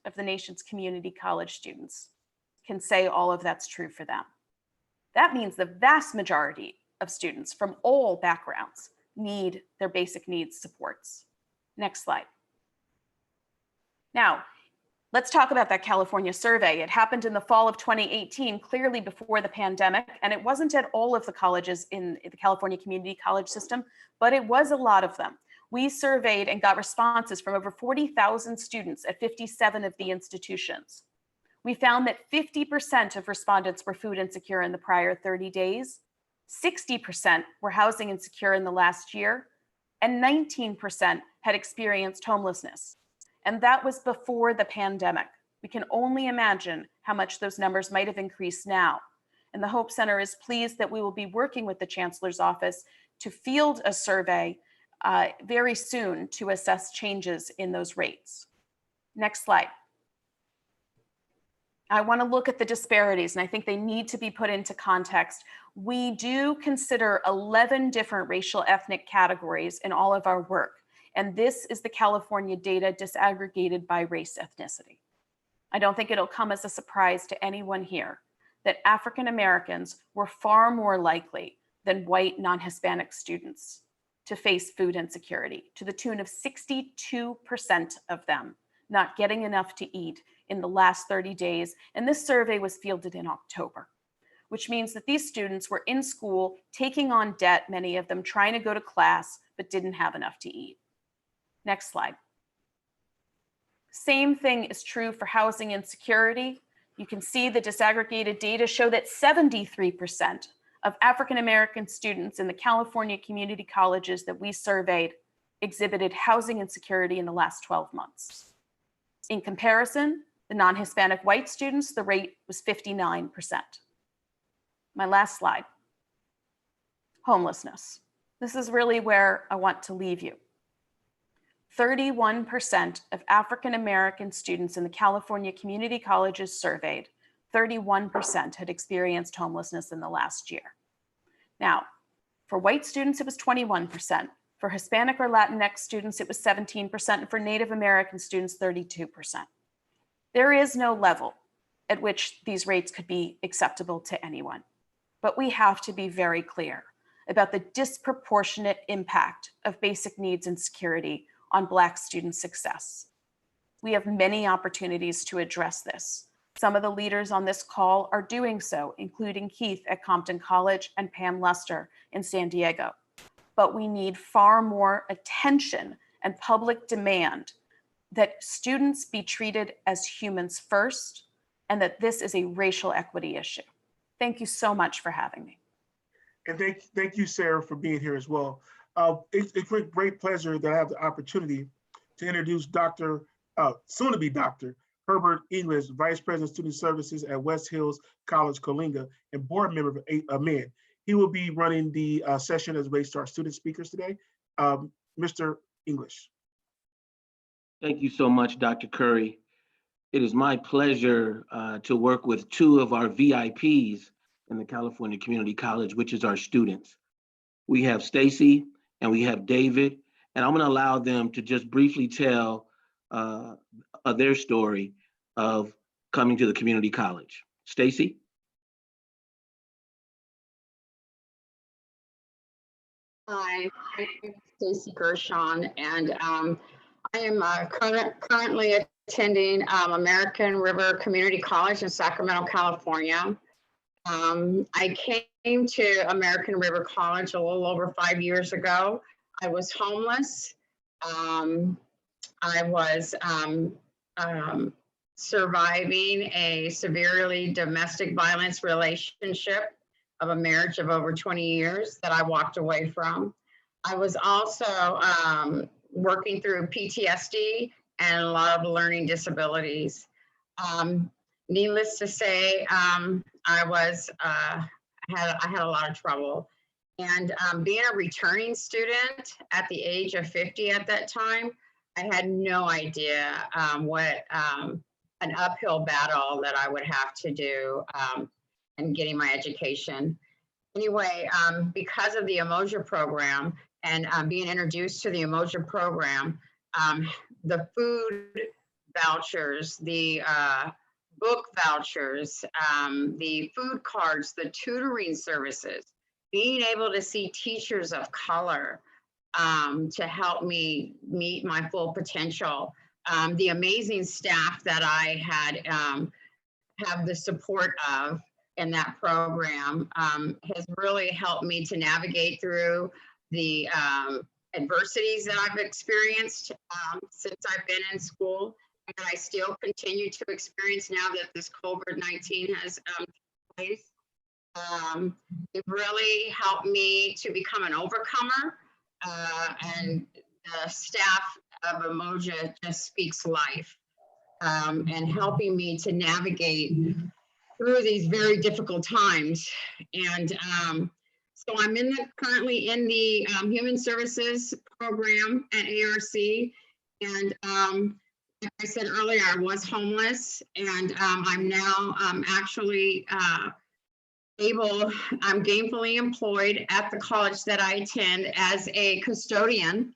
of the nation's community college students can say all of that's true for them. That means the vast majority of students from all backgrounds need their basic needs supports. Next slide. Now, let's talk about that California survey. It happened in the fall of 2018, clearly before the pandemic, and it wasn't at all of the colleges in the California community college system, but it was a lot of them. We surveyed and got responses from over 40,000 students at 57 of the institutions. We found that 50% of respondents were food insecure in the prior 30 days, 60% were housing insecure in the last year, and 19% had experienced homelessness. And that was before the pandemic. We can only imagine how much those numbers might have increased now. And the Hope Center is pleased that we will be working with the Chancellor's office to field a survey very soon to assess changes in those rates. Next slide. I want to look at the disparities, and I think they need to be put into context. We do consider 11 different racial ethnic categories in all of our work, and this is the California data disaggregated by race ethnicity. I don't think it'll come as a surprise to anyone here that African Americans were far more likely than white non-Hispanic students to face food insecurity, to the tune of 62% of them not getting enough to eat in the last 30 days. And this survey was fielded in October, which means that these students were in school, taking on debt, many of them trying to go to class, but didn't have enough to eat. Next slide. Same thing is true for housing insecurity. You can see the disaggregated data show that 73% of African American students in the California community colleges that we surveyed exhibited housing insecurity in the last 12 months. In comparison, the non-Hispanic white students, the rate was 59%. My last slide. Homelessness. This is really where I want to leave you. 31% of African American students in the California community colleges surveyed, 31% had experienced homelessness in the last year. Now, for white students, it was 21%. For Hispanic or Latinx students, it was 17%. And for Native American students, 32%. There is no level at which these rates could be acceptable to anyone. But we have to be very clear about the disproportionate impact of basic needs and security on Black student success. We have many opportunities to address this. Some of the leaders on this call are doing so, including Keith at Compton College and Pam Lester in San Diego. But we need far more attention and public demand that students be treated as humans first, and that this is a racial equity issue. Thank you so much for having me. And thank you, Sarah, for being here as well. It's a great pleasure that I have the opportunity to introduce soon-to-be Dr. Herbert English, Vice President of Student Services at West Hills College, Coalinga, and board member of MED. He will be running the session as relates to our student speakers today. Mr. English. Thank you so much, Dr. Curry. It is my pleasure to work with two of our VIPs in the California Community College, which is our students. We have Stacy and we have David, and I'm going to allow them to just briefly tell their story of coming to the community college. Stacy? Hi, my name is Stacy Gershon, and I am currently attending American River Community College in Sacramento, California. I came to American River College a little over 5 years ago. I was homeless. I was surviving a severely domestic violence relationship of a marriage of over 20 years that I walked away from. I was also working through PTSD and a lot of learning disabilities. Needless to say, I had a lot of trouble. And being a returning student at the age of 50 at that time, I had no idea what an uphill battle that I would have to do in getting my education. Anyway, because of the Umoja program and being introduced to the Umoja program, the food vouchers, the book vouchers, the food cards, the tutoring services, being able to see teachers of color to help me meet my full potential, the amazing staff that I had have the support of in that program has really helped me to navigate through the adversities that I've experienced since I've been in school, and I still continue to experience now that this COVID-19 has taken place. It really helped me to become an overcomer, and the staff of Umoja just speaks life, and helping me to navigate through these very difficult times. And so I'm currently in the Human Services program at ARC. And like I said earlier, I was homeless, and I'm now actually I'm gainfully employed at the college that I attend as a custodian,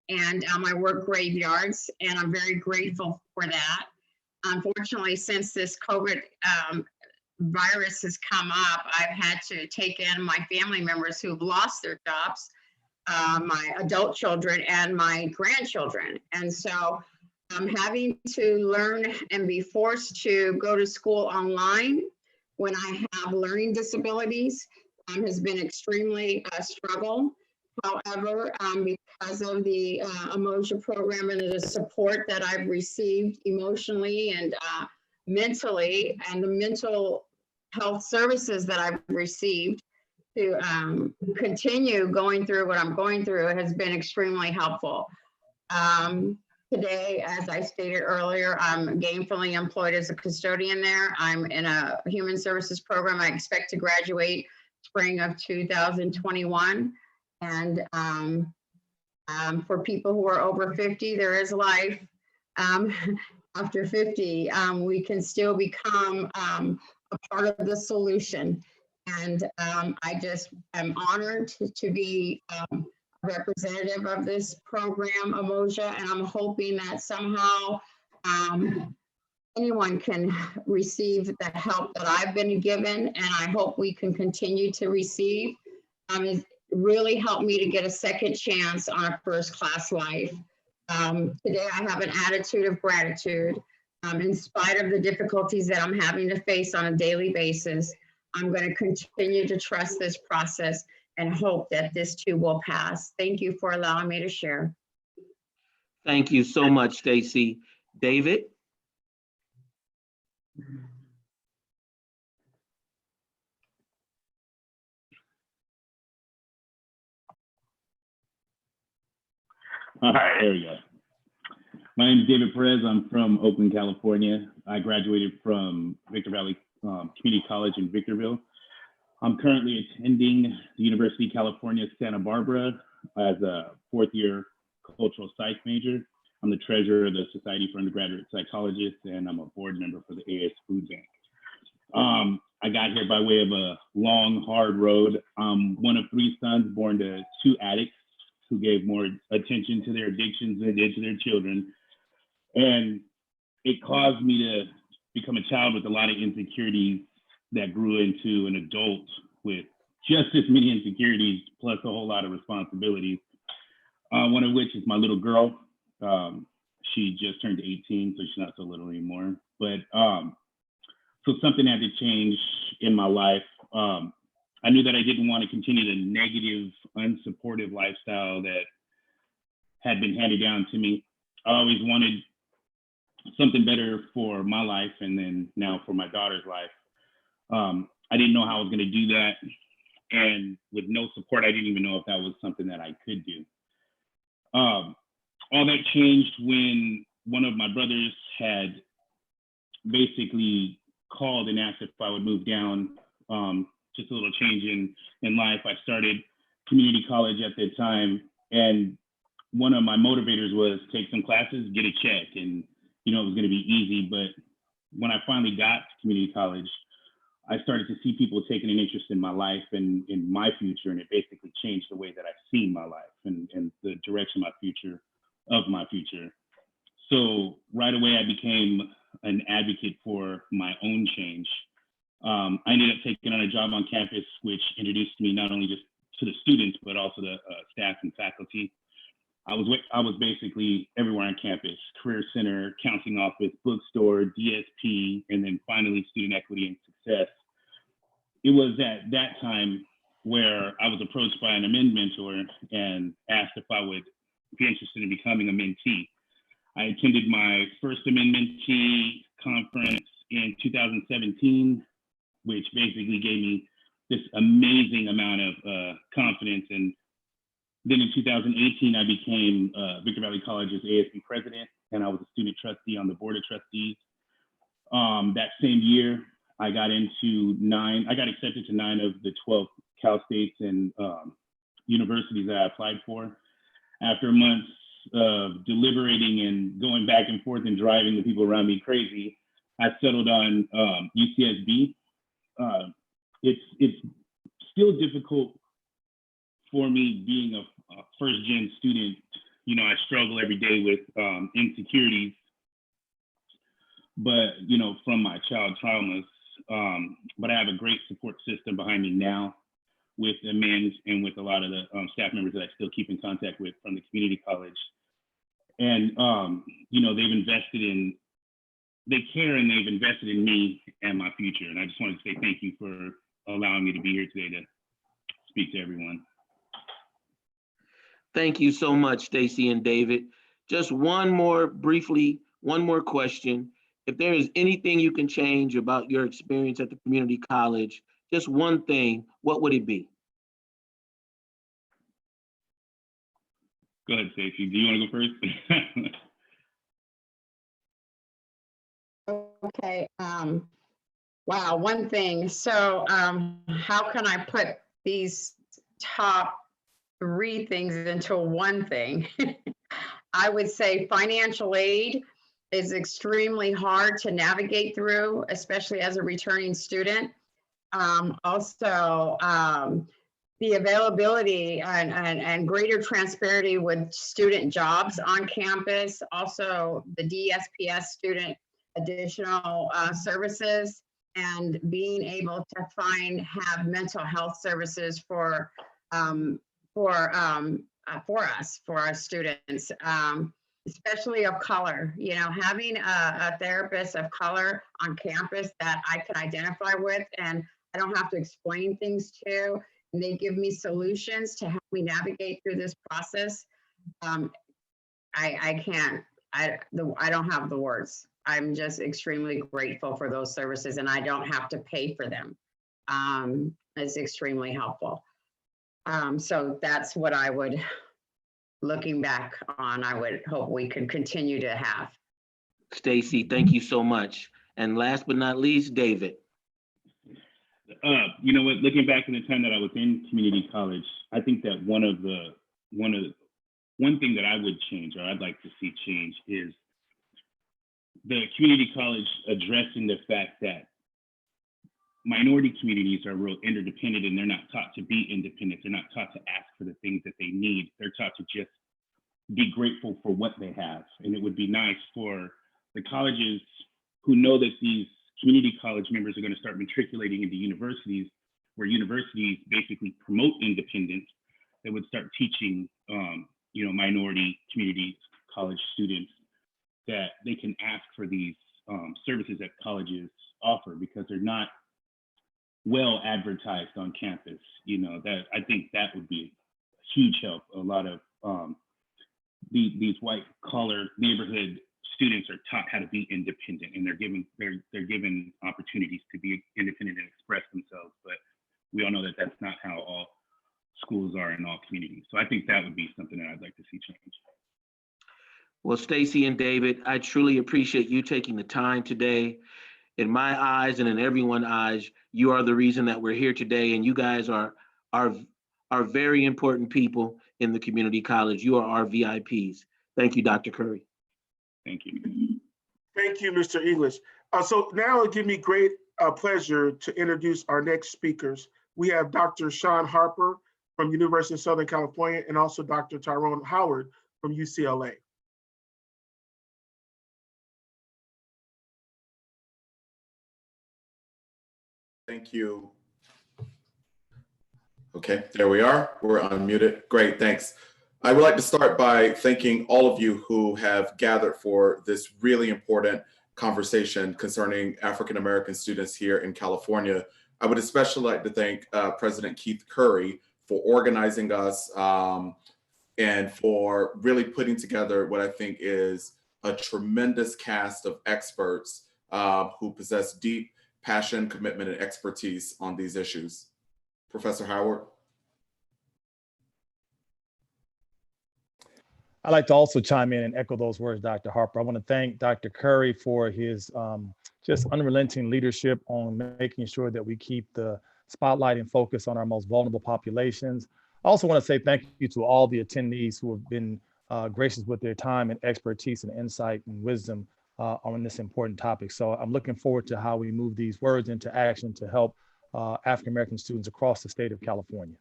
and I work graveyards, and I'm very grateful for that. Unfortunately, since this COVID virus has come up, I've had to take in my family members who've lost their jobs, my adult children and my grandchildren. And so I'm having to learn and be forced to go to school online when I have learning disabilities has been extremely a struggle. However, because of the Umoja program and the support that I've received emotionally and mentally, and the mental health services that I've received to continue going through what I'm going through, has been extremely helpful. Today, as I stated earlier, I'm gainfully employed as a custodian there. I'm in a human services program. I expect to graduate spring of 2021. And for people who are over 50, there is life. After 50, we can still become a part of the solution. And I just am honored to be representative of this program, Umoja, and I'm hoping that somehow anyone can receive the help that I've been given, and I hope we can continue to receive. It really helped me to get a second chance on a first-class life. Today, I have an attitude of gratitude. In spite of the difficulties that I'm having to face on a daily basis, I'm going to continue to trust this process and hope that this too will pass. Thank you for allowing me to share. Thank you so much, Stacy. David? All right, there we go. My name is David Perez. I'm from Oakland, California. I graduated from Victor Valley Community College in Victorville. I'm currently attending the University of California, Santa Barbara as a fourth-year cultural psych major. I'm the treasurer of the Society for Undergraduate Psychologists, and I'm a board member for the AS Food Bank. I got here by way of a long, hard road. I'm one of three sons born to two addicts who gave more attention to their addictions than they did to their children. And it caused me to become a child with a lot of insecurities that grew into an adult with just as many insecurities, plus a whole lot of responsibilities. One of which is my little girl. She just turned 18, so she's not so little anymore. But so something had to change in my life. I knew that I didn't want to continue the negative, unsupportive lifestyle that had been handed down to me. I always wanted something better for my life, and then now for my daughter's life. I didn't know how I was going to do that. And with no support, I didn't even know if that was something that I could do. All that changed when one of my brothers had basically called and asked if I would move down. Just a little change in life. I started community college at the time, and one of my motivators was take some classes, get a check, and it was going to be easy. But when I finally got to community college, I started to see people taking an interest in my life and in my future, and it basically changed the way that I've seen my life and the direction of my future. So right away, I became an advocate for my own change. I ended up taking on a job on campus, which introduced me not only just to the students, but also the staff and faculty. I was basically everywhere on campus: career center, counseling office, bookstore, DSP, and then finally student equity and success. It was at that time where I was approached by an admin mentor and asked if I would be interested in becoming a mentee. I attended my first admin mentee conference in 2017, which basically gave me this amazing amount of confidence. And then in 2018, I became Victor Valley College's ASB president, and I was a student trustee on the board of trustees. That same year, I got accepted to 9 of the 12 Cal States and universities that I applied for. After months of deliberating and going back and forth and driving the people around me crazy, I settled on UCSB. It's still difficult for me being a first-gen student. I struggle every day with insecurities, but from my child traumas. But I have a great support system behind me now with the men and with a lot of the staff members that I still keep in contact with from the community college. And they care and they've invested in me and my future. And I just wanted to say thank you for allowing me to be here today to speak to everyone. Thank you so much, Stacy and David. Just one more question. If there is anything you can change about your experience at the community college, just one thing, what would it be? Go ahead, Stacy. Do you want to go first? Okay. Wow, one thing. So how can I put these top 3 things into one thing? I would say financial aid is extremely hard to navigate through, especially as a returning student. Also, the availability and greater transparency with student jobs on campus. Also, the DSPS student additional services, and being able to have mental health services for us, for our students, especially of color. Having a therapist of color on campus that I can identify with and I don't have to explain things to, and they give me solutions to help me navigate through this process. I don't have the words. I'm just extremely grateful for those services, and I don't have to pay for them. It's extremely helpful. So that's what I would, looking back on, I would hope we could continue to have. Stacy, thank you so much. And last but not least, David. You know what? Looking back in the time that I was in community college, I think that one thing that I would change, or I'd like to see change, is the community college addressing the fact that minority communities are real interdependent, and they're not taught to be independent. They're not taught to ask for the things that they need. They're taught to just be grateful for what they have. And it would be nice for the colleges who know that these community college members are going to start matriculating into universities, where universities basically promote independence, that would start teaching minority community college students that they can ask for these services that colleges offer, because they're not well advertised on campus. That I think that would be a huge help. A lot of these white collar neighborhood students are taught how to be independent, and they're given opportunities to be independent and express themselves. But we all know that that's not how all schools are in all communities. So I think that would be something that I'd like to see change. Well, Stacy and David, I truly appreciate you taking the time today. In my eyes and in everyone's eyes, you are the reason that we're here today, and you guys are are very important people in the community college. You are our VIPs. Thank you, Dr. Curry. Thank you. Thank you, Mr. English. So now it gives me great pleasure to introduce our next speakers. We have Dr. Sean Harper from University of Southern California and also Dr. Tyrone Howard from UCLA. Thank you. Okay, there we are. We're unmuted. Great, thanks. I would like to start by thanking all of you who have gathered for this really important conversation concerning African American students here in California. I would especially like to thank President Keith Curry for organizing us and for really putting together what I think is a tremendous cast of experts who possess deep passion, commitment, and expertise on these issues. Professor Howard. I'd like to also chime in and echo those words, Dr. Harper. I want to thank Dr. Curry for his just unrelenting leadership on making sure that we keep the spotlight and focus on our most vulnerable populations. I also want to say thank you to all the attendees who have been gracious with their time and expertise and insight and wisdom on this important topic. So I'm looking forward to how we move these words into action to help African-American students across the state of California.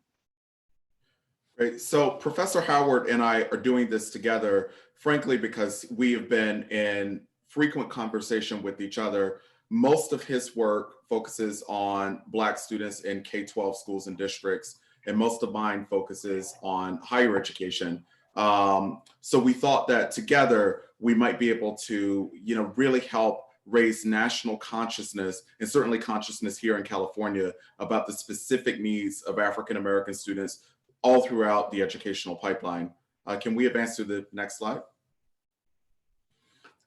Great. So Professor Howard and I are doing this together, frankly, because we have been in frequent conversation with each other. Most of his work focuses on Black students in K-12 schools and districts, and most of mine focuses on higher education. So we thought that together we might be able to, really help raise national consciousness and certainly consciousness here in California about the specific needs of African-American students all throughout the educational pipeline. Can we advance to the next slide?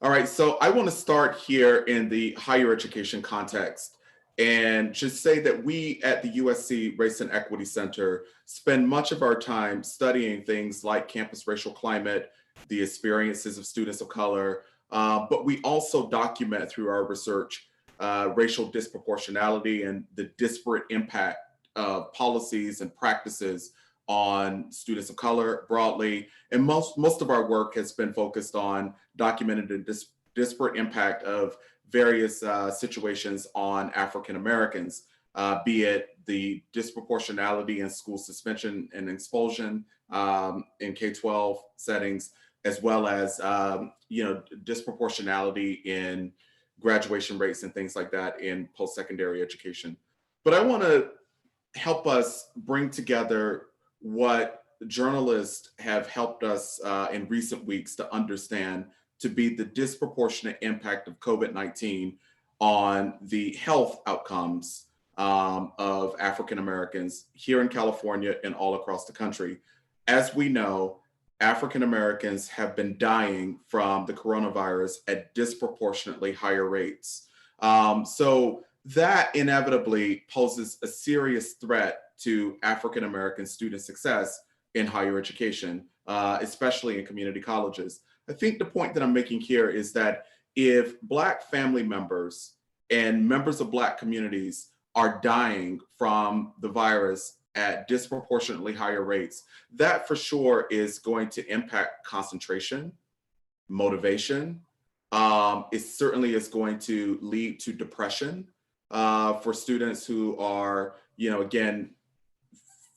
All right, so I want to start here in the higher education context and just say that we at the USC Race and Equity Center spend much of our time studying things like campus racial climate, the experiences of students of color, but we also document through our research racial disproportionality and the disparate impact of policies and practices on students of color broadly. And most of our work has been focused on documenting the disparate impact of various situations on African Americans, be it the disproportionality in school suspension and expulsion in K-12 settings, as well as disproportionality in graduation rates and things like that in post-secondary education. But I want to help us bring together what journalists have helped us in recent weeks to understand to be the disproportionate impact of COVID-19 on the health outcomes of African Americans here in California and all across the country. As we know, African Americans have been dying from the coronavirus at disproportionately higher rates. So that inevitably poses a serious threat to African American student success in higher education, especially in community colleges. I think the point that I'm making here is that if Black family members and members of Black communities are dying from the virus at disproportionately higher rates, that for sure is going to impact concentration, motivation. It certainly is going to lead to depression for students who are, again,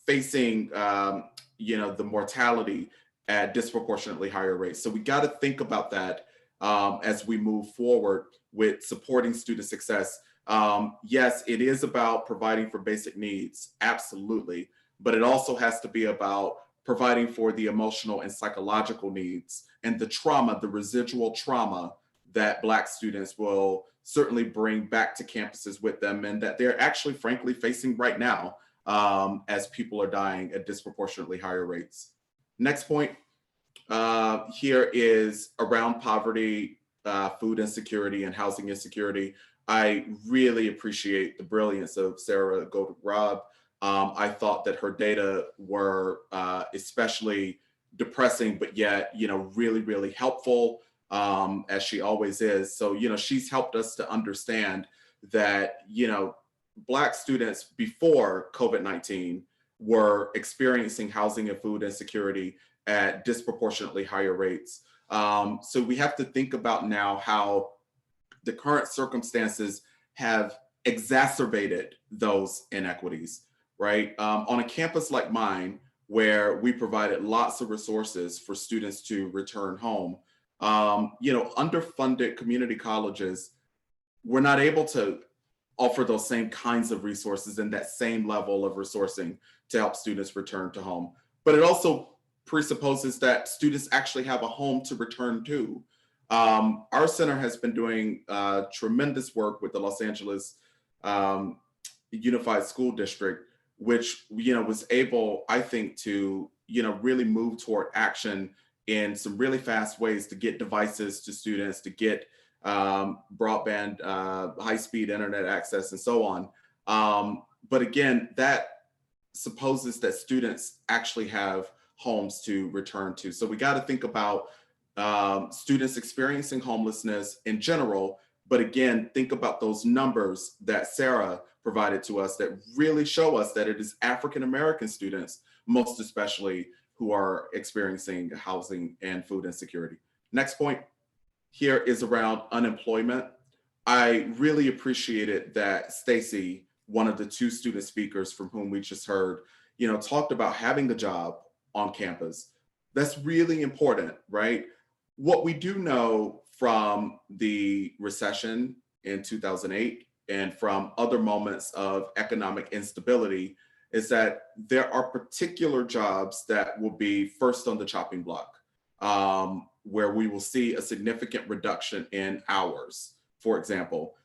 facing, the mortality at disproportionately higher rates. So we got to think about that as we move forward with supporting student success. Yes, it is about providing for basic needs, absolutely, but it also has to be about providing for the emotional and psychological needs and the trauma, the residual trauma that Black students will certainly bring back to campuses with them and that they're actually, frankly, facing right now as people are dying at disproportionately higher rates. Next point here is around poverty, food insecurity, and housing insecurity. I really appreciate the brilliance of Sarah Gold-Robb. I thought that her data were especially depressing, but yet, really, really helpful, as she always is. So, she's helped us to understand that, Black students before COVID-19 were experiencing housing and food insecurity at disproportionately higher rates. So we have to think about now how the current circumstances have exacerbated those inequities, right? On a campus like mine, where we provided lots of resources for students to return home, underfunded community colleges were not able to offer those same kinds of resources and that same level of resourcing to help students return to home. But it also presupposes that students actually have a home to return to. Our center has been doing tremendous work with the Los Angeles Unified School District, which was able, I think, to really move toward action in some really fast ways to get devices to students, to get broadband, high-speed internet access, and so on. But again, that supposes that students actually have homes to return to. So we got to think about students experiencing homelessness in general, but again, think about those numbers that Sarah provided to us that really show us that it is African-American students, most especially, who are experiencing housing and food insecurity. Next point here is around unemployment. I really appreciated that Stacy, one of the two student speakers from whom we just heard, talked about having a job on campus. That's really important, right? What we do know from the recession in 2008 and from other moments of economic instability is that there are particular jobs that will be first on the chopping block, where we will see a significant reduction in hours. For example,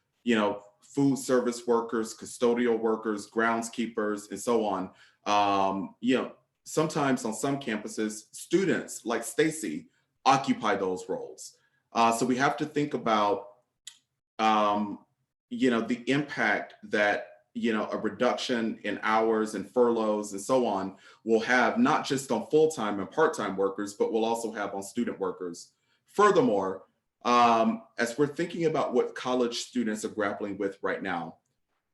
food service workers, custodial workers, groundskeepers, and so on. Sometimes on some campuses, students like Stacy occupy those roles. So we have to think about, the impact that, a reduction in hours and furloughs and so on will have, not just on full-time and part-time workers, but will also have on student workers. Furthermore, as we're thinking about what college students are grappling with right now,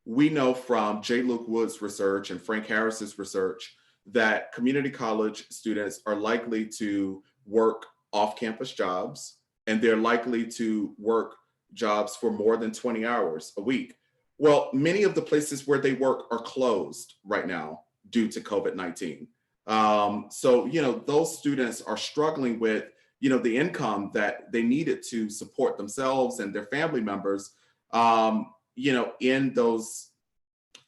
we know from J. Luke Wood's research and Frank Harris's research that community college students are likely to work off-campus jobs, and they're likely to work jobs for more than 20 hours a week. Well, many of the places where they work are closed right now due to COVID-19. So, those students are struggling with, the income that they needed to support themselves and their family members, in those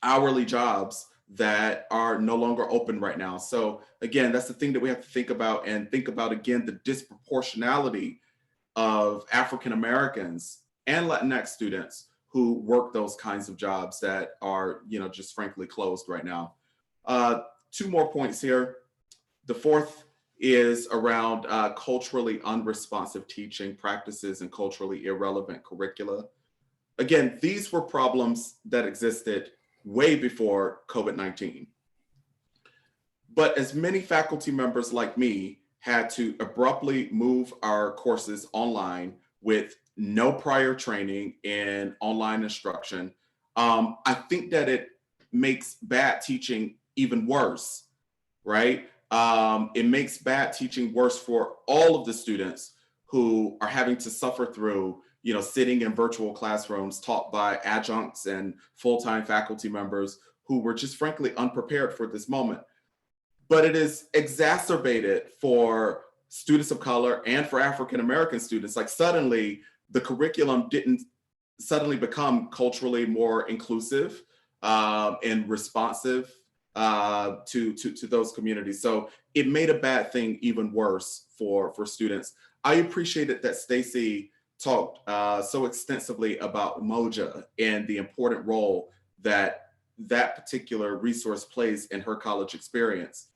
hourly jobs that are no longer open right now. So again, that's the thing that we have to think about, and think about, again, the disproportionality of African Americans and Latinx students who work those kinds of jobs that are, just frankly closed right now. Two more points here. The fourth is around culturally unresponsive teaching practices and culturally irrelevant curricula. Again, these were problems that existed way before COVID-19. But as many faculty members like me had to abruptly move our courses online with no prior training in online instruction, I think that it makes bad teaching even worse, right? It makes bad teaching worse for all of the students who are having to suffer through, sitting in virtual classrooms taught by adjuncts and full-time faculty members who were just frankly unprepared for this moment. But it is exacerbated for students of color and for African-American students. Like, suddenly the curriculum didn't suddenly become culturally more inclusive and responsive to those communities. So it made a bad thing even worse for students. I appreciated that Stacy talked so extensively about Moja and the important role that that particular resource plays in her college experience.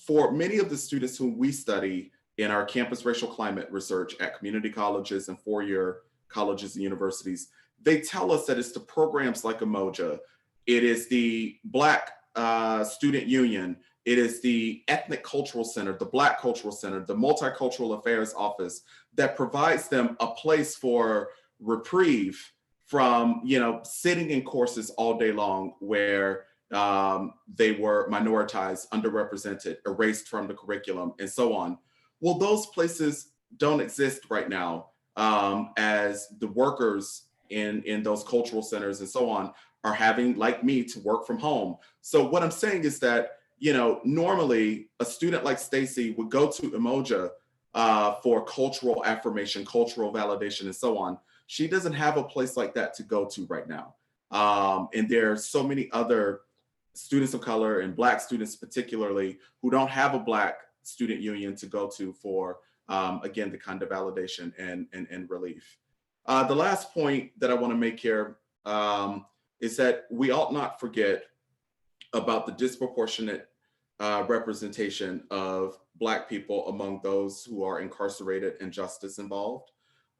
For many of the students whom we study in our campus racial climate research at community colleges and four-year colleges and universities, they tell us that it's the programs like Umoja, it is the Black Student Union, it is the Ethnic Cultural Center, the Black Cultural Center, the Multicultural Affairs Office that provides them a place for reprieve from, sitting in courses all day long where, they were minoritized, underrepresented, erased from the curriculum, and so on. Well, those places don't exist right now, as the workers in those cultural centers and so on are having, like me, to work from home. So what I'm saying is that, you know, normally a student like Stacy would go to Umoja for cultural affirmation, cultural validation, and so on. She doesn't have a place like that to go to right now. And there are so many other students of color and Black students particularly who don't have a Black student union to go to for, again, the kind of validation and relief. The last point that I want to make here is that we ought not forget about the disproportionate representation of Black people among those who are incarcerated and justice involved.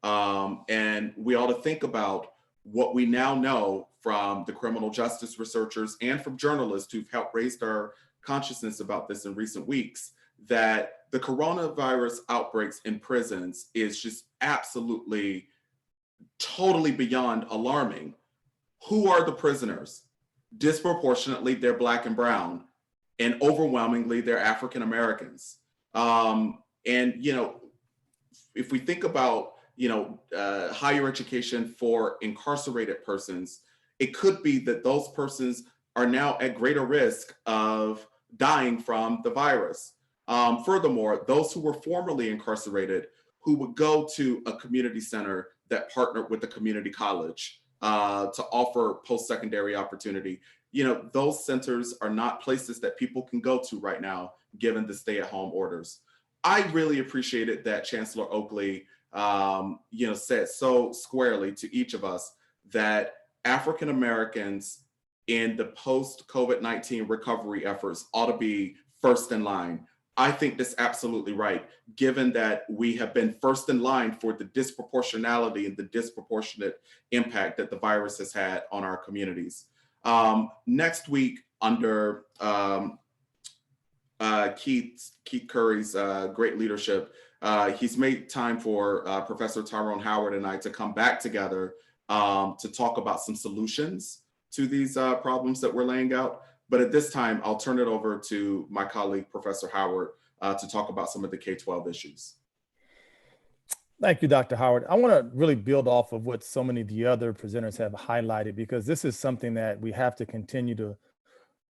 And we ought to think about what we now know from the criminal justice researchers and from journalists who've helped raise our consciousness about this in recent weeks, that the coronavirus outbreaks in prisons is just absolutely, totally beyond alarming. Who are the prisoners? Disproportionately, they're Black and brown, and overwhelmingly, they're African Americans. And, you know, if we think about, you know, higher education for incarcerated persons, it could be that those persons are now at greater risk of dying from the virus. Furthermore, those who were formerly incarcerated who would go to a community center that partnered with a community college to offer post-secondary opportunity, you know, those centers are not places that people can go to right now, given the stay-at-home orders. I really appreciated that Chancellor Oakley, you know, said so squarely to each of us that African Americans in the post-COVID-19 recovery efforts ought to be first in line. I think that's absolutely right, given that we have been first in line for the disproportionality and the disproportionate impact that the virus has had on our communities. Next week, under Keith Curry's great leadership, he's made time for Professor Tyrone Howard and I to come back together to talk about some solutions to these problems that we're laying out. But at this time, I'll turn it over to my colleague, Professor Howard, to talk about some of the K-12 issues. Thank you, Dr. Howard. I want to really build off of what so many of the other presenters have highlighted, because this is something that we have to continue to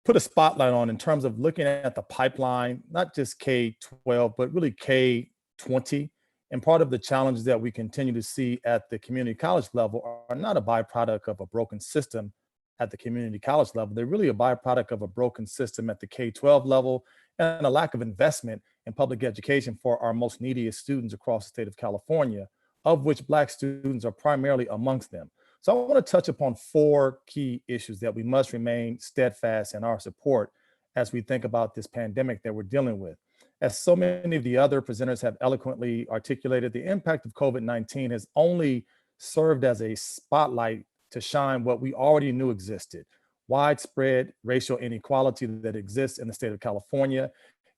put a spotlight on in terms of looking at the pipeline, not just K-12, but really K-20. And part of the challenges that we continue to see at the community college level are not a byproduct of a broken system at the community college level. They're really a byproduct of a broken system at the K-12 level and a lack of investment in public education for our most neediest students across the state of California, of which Black students are primarily amongst them. So I want to touch upon 4 key issues that we must remain steadfast in our support as we think about this pandemic that we're dealing with. As so many of the other presenters have eloquently articulated, the impact of COVID-19 has only served as a spotlight to shine what we already knew existed: widespread racial inequality that exists in the state of California.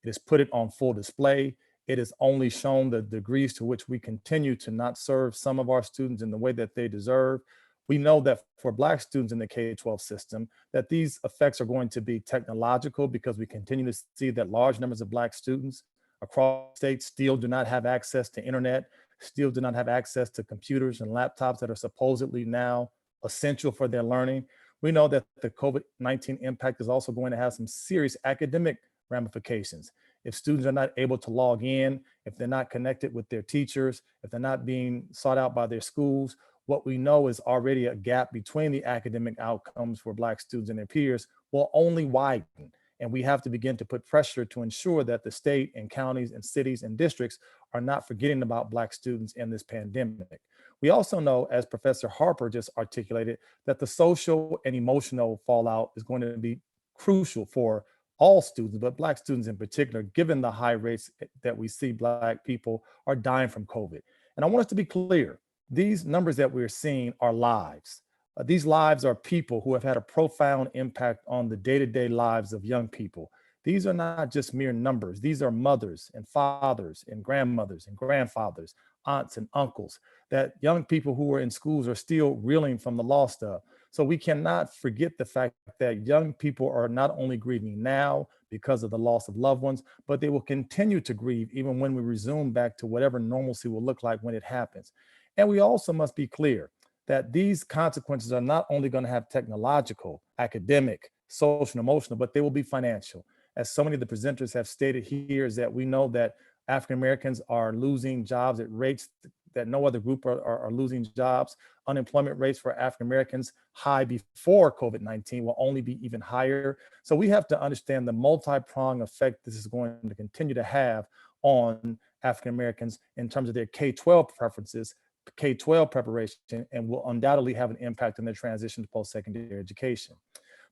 It has put it on full display. It has only shown the degrees to which we continue to not serve some of our students in the way that they deserve. We know that for Black students in the K-12 system, that these effects are going to be technological, because we continue to see that large numbers of Black students across states still do not have access to internet, still do not have access to computers and laptops that are supposedly now essential for their learning. We know that the COVID-19 impact is also going to have some serious academic ramifications. If students are not able to log in, if they're not connected with their teachers, if they're not being sought out by their schools, what we know is already a gap between the academic outcomes for Black students and their peers will only widen. And we have to begin to put pressure to ensure that the state and counties and cities and districts are not forgetting about Black students in this pandemic. We also know, as Professor Harper just articulated, that the social and emotional fallout is going to be crucial for all students, but Black students in particular, given the high rates that we see Black people are dying from COVID. And I want us to be clear, these numbers that we're seeing are lives. These lives are people who have had a profound impact on the day-to-day lives of young people. These are not just mere numbers. These are mothers and fathers and grandmothers and grandfathers, aunts and uncles, that young people who are in schools are still reeling from the loss of. So we cannot forget the fact that young people are not only grieving now because of the loss of loved ones, but they will continue to grieve even when we resume back to whatever normalcy will look like when it happens. And we also must be clear that these consequences are not only going to have technological, academic, social, and emotional, but they will be financial. As so many of the presenters have stated here, is that we know that African Americans are losing jobs at rates that no other group are losing jobs. Unemployment rates for African Americans high before COVID-19 will only be even higher. So we have to understand the multi-pronged effect this is going to continue to have on African Americans in terms of their K-12 preferences, K-12 preparation, and will undoubtedly have an impact on their transition to post-secondary education.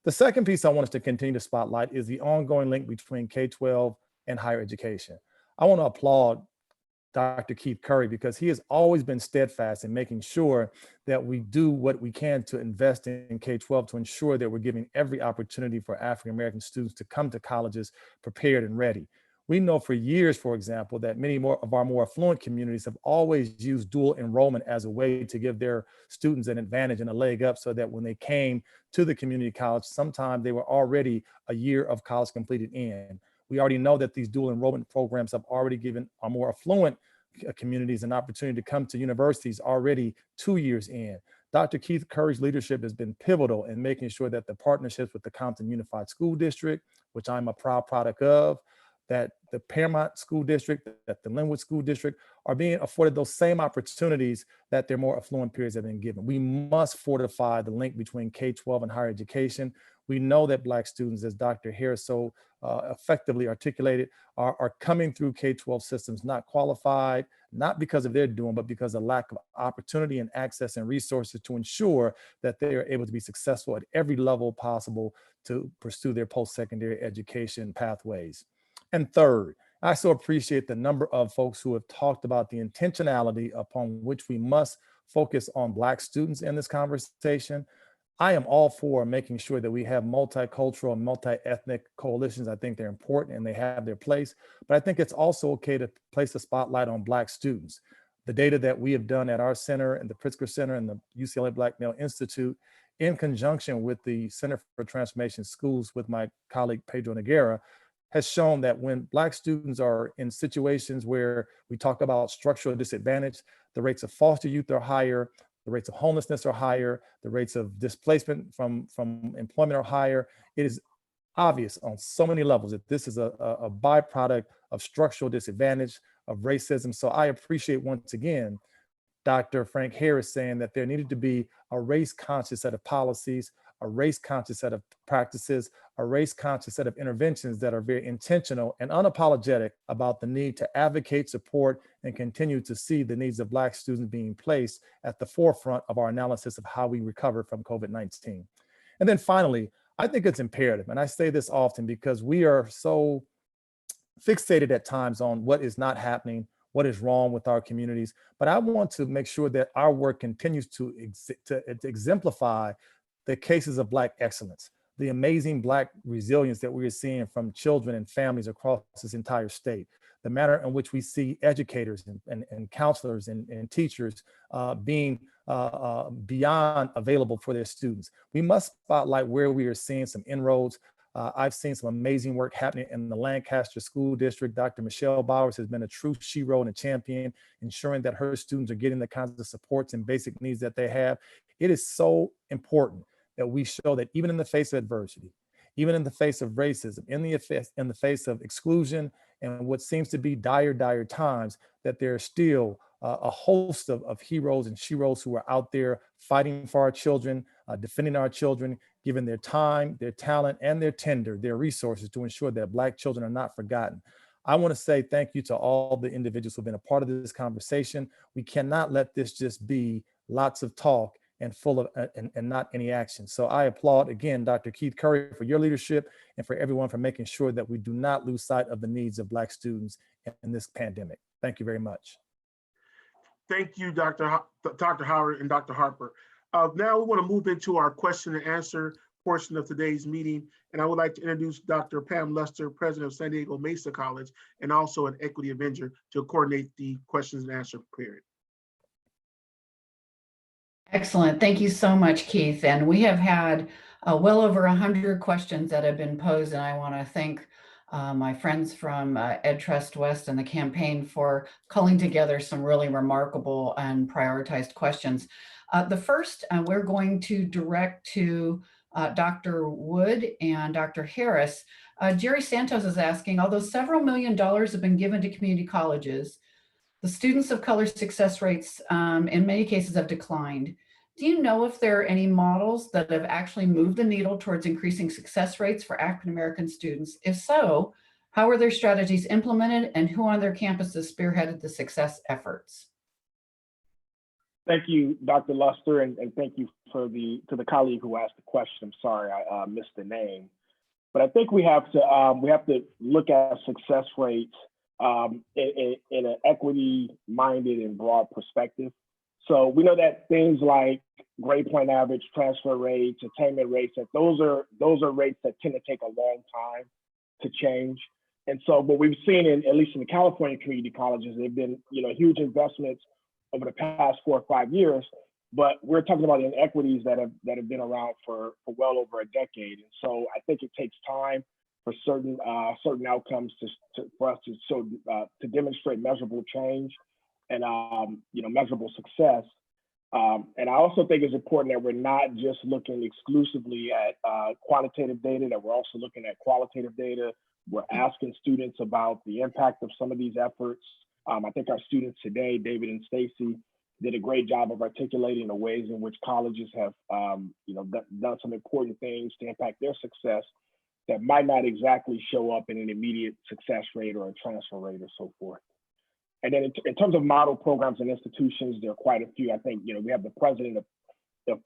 The second piece I want us to continue to spotlight is the ongoing link between K-12 and higher education. I want to applaud Dr. Keith Curry because he has always been steadfast in making sure that we do what we can to invest in K-12 to ensure that we're giving every opportunity for African American students to come to colleges prepared and ready. We know for years, for example, that many more of our more affluent communities have always used dual enrollment as a way to give their students an advantage and a leg up so that when they came to the community college, sometimes they were already a year of college completed in. We already know that these dual enrollment programs have already given our more affluent communities an opportunity to come to universities already 2 years in. Dr. Keith Curry's leadership has been pivotal in making sure that the partnerships with the Compton Unified School District, which I'm a proud product of, that the Paramount School District, that the Linwood School District are being afforded those same opportunities that their more affluent peers have been given. We must fortify the link between K-12 and higher education. We know that Black students, as Dr. Harris so effectively articulated, are coming through K-12 systems not qualified, not because of their doing, but because of lack of opportunity and access and resources to ensure that they are able to be successful at every level possible to pursue their post-secondary education pathways. And third, I so appreciate the number of folks who have talked about the intentionality upon which we must focus on Black students in this conversation. I am all for making sure that we have multicultural and multi-ethnic coalitions. I think they're important and they have their place, but I think it's also okay to place a spotlight on Black students. The data that we have done at our center and the Pritzker Center and the UCLA Black Male Institute, in conjunction with the Center for Transformation Schools with my colleague Pedro Noguera, has shown that when Black students are in situations where we talk about structural disadvantage, the rates of foster youth are higher, the rates of homelessness are higher, the rates of displacement from employment are higher. It is obvious on so many levels that this is a byproduct of structural disadvantage, of racism. So I appreciate once again, Dr. Frank Harris saying that there needed to be a race-conscious set of policies, a race-conscious set of practices, a race-conscious set of interventions that are very intentional and unapologetic about the need to advocate, support, and continue to see the needs of Black students being placed at the forefront of our analysis of how we recover from COVID-19. And then finally, I think it's imperative, and I say this often because we are so fixated at times on what is not happening, what is wrong with our communities, but I want to make sure that our work continues to exemplify the cases of Black excellence, the amazing Black resilience that we are seeing from children and families across this entire state, the manner in which we see educators and counselors and teachers being beyond available for their students. We must spotlight where we are seeing some inroads. I've seen some amazing work happening in the Lancaster School District. Dr. Michelle Bowers has been a true hero and a champion, ensuring that her students are getting the kinds of supports and basic needs that they have. It is so important that we show that even in the face of adversity, even in the face of racism, in the face of exclusion and what seems to be dire times, that there are still a host of heroes and sheroes who are out there fighting for our children, defending our children, giving their time, their talent, and their resources to ensure that Black children are not forgotten. I want to say thank you to all the individuals who have been a part of this conversation. We cannot let this just be lots of talk and full of and not any action. So I applaud again, Dr. Keith Curry, for your leadership and for everyone for making sure that we do not lose sight of the needs of Black students in this pandemic. Thank you very much. Thank you, Dr. Howard and Dr. Harper. Now we want to move into our question and answer portion of today's meeting. And I would like to introduce Dr. Pam Lester, president of San Diego Mesa College, and also an Equity Avenger, to coordinate the questions and answer period. Excellent. Thank you so much, Keith. And we have had well over 100 questions that have been posed, and I want to thank my friends from Ed Trust West and the campaign for culling together some really remarkable and prioritized questions. The first we're going to direct to Dr. Wood and Dr. Harris. Jerry Santos is asking, although several $1 million have been given to community colleges, the students of color success rates in many cases have declined. Do you know if there are any models that have actually moved the needle towards increasing success rates for African American students? If so, how are their strategies implemented and who on their campuses spearheaded the success efforts? Thank you, Dr. Luster, and thank you to the colleague who asked the question. I'm sorry I missed the name, but I think we have to look at success rates in an equity-minded and broad perspective. So we know that things like grade point average, transfer rates, attainment rates, that those are rates that tend to take a long time to change. And so what we've seen at least in the California community colleges, they've been huge investments over the past 4 or 5 years, but we're talking about inequities that have been around for well over a decade. And so I think it takes time for certain outcomes for us to demonstrate measurable change and measurable success. And I also think it's important that we're not just looking exclusively at quantitative data, that we're also looking at qualitative data. We're asking students about the impact of some of these efforts. I think our students today, David and Stacy, did a great job of articulating the ways in which colleges have done some important things to impact their success that might not exactly show up in an immediate success rate or a transfer rate or so forth. And then in terms of model programs and institutions, there are quite a few. I think we have the president of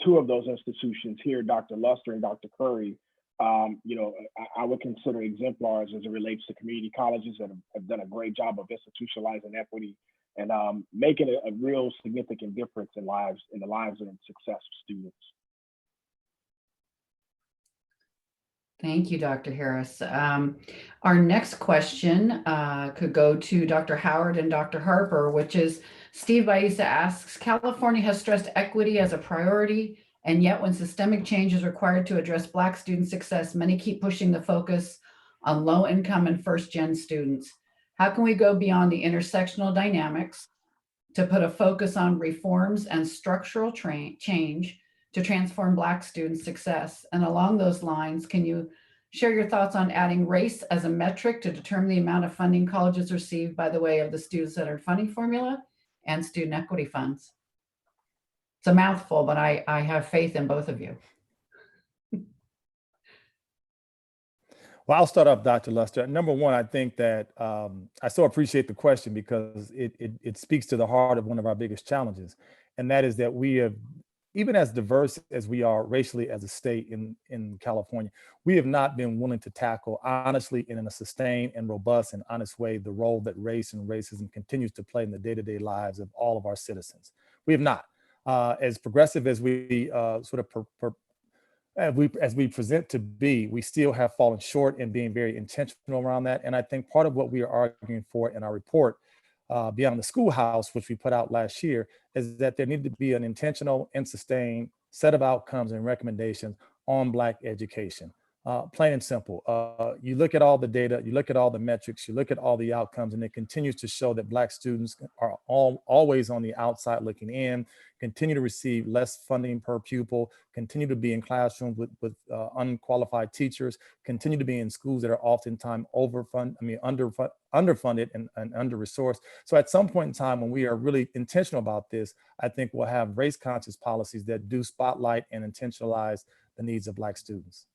2 of those institutions here, Dr. Luster and Dr. Curry. I would consider exemplars as it relates to community colleges that have done a great job of institutionalizing equity and making a real significant difference in the lives and success of students. Thank you, Dr. Harris. Our next question could go to Dr. Howard and Dr. Harper, which is Steve Baisa asks, California has stressed equity as a priority, and yet when systemic change is required to address Black student success, many keep pushing the focus on low income and first-gen students. How can we go beyond the intersectional dynamics to put a focus on reforms and structural change to transform Black student success? And along those lines, can you share your thoughts on adding race as a metric to determine the amount of funding colleges receive by the way of the student-centered funding formula and student equity funds? It's a mouthful, but I have faith in both of you. Well, I'll start off, Dr. Luster. Number one, I think that I so appreciate the question because it speaks to the heart of one of our biggest challenges. And that is that we have, even as diverse as we are racially as a state in California, we have not been willing to tackle honestly and in a sustained and robust and honest way the role that race and racism continues to play in the day-to-day lives of all of our citizens. We have not. As progressive as we as we present to be, we still have fallen short in being very intentional around that. And I think part of what we are arguing for in our report, Beyond the Schoolhouse, which we put out last year, is that there needed to be an intentional and sustained set of outcomes and recommendations on Black education. Plain and simple. You look at all the data, you look at all the metrics, you look at all the outcomes, and it continues to show that Black students are always on the outside looking in, continue to receive less funding per pupil, continue to be in classrooms with unqualified teachers, continue to be in schools that are oftentimes underfunded and under-resourced. So at some point in time when we are really intentional about this, I think we'll have race-conscious policies that do spotlight and intentionalize the needs of Black students.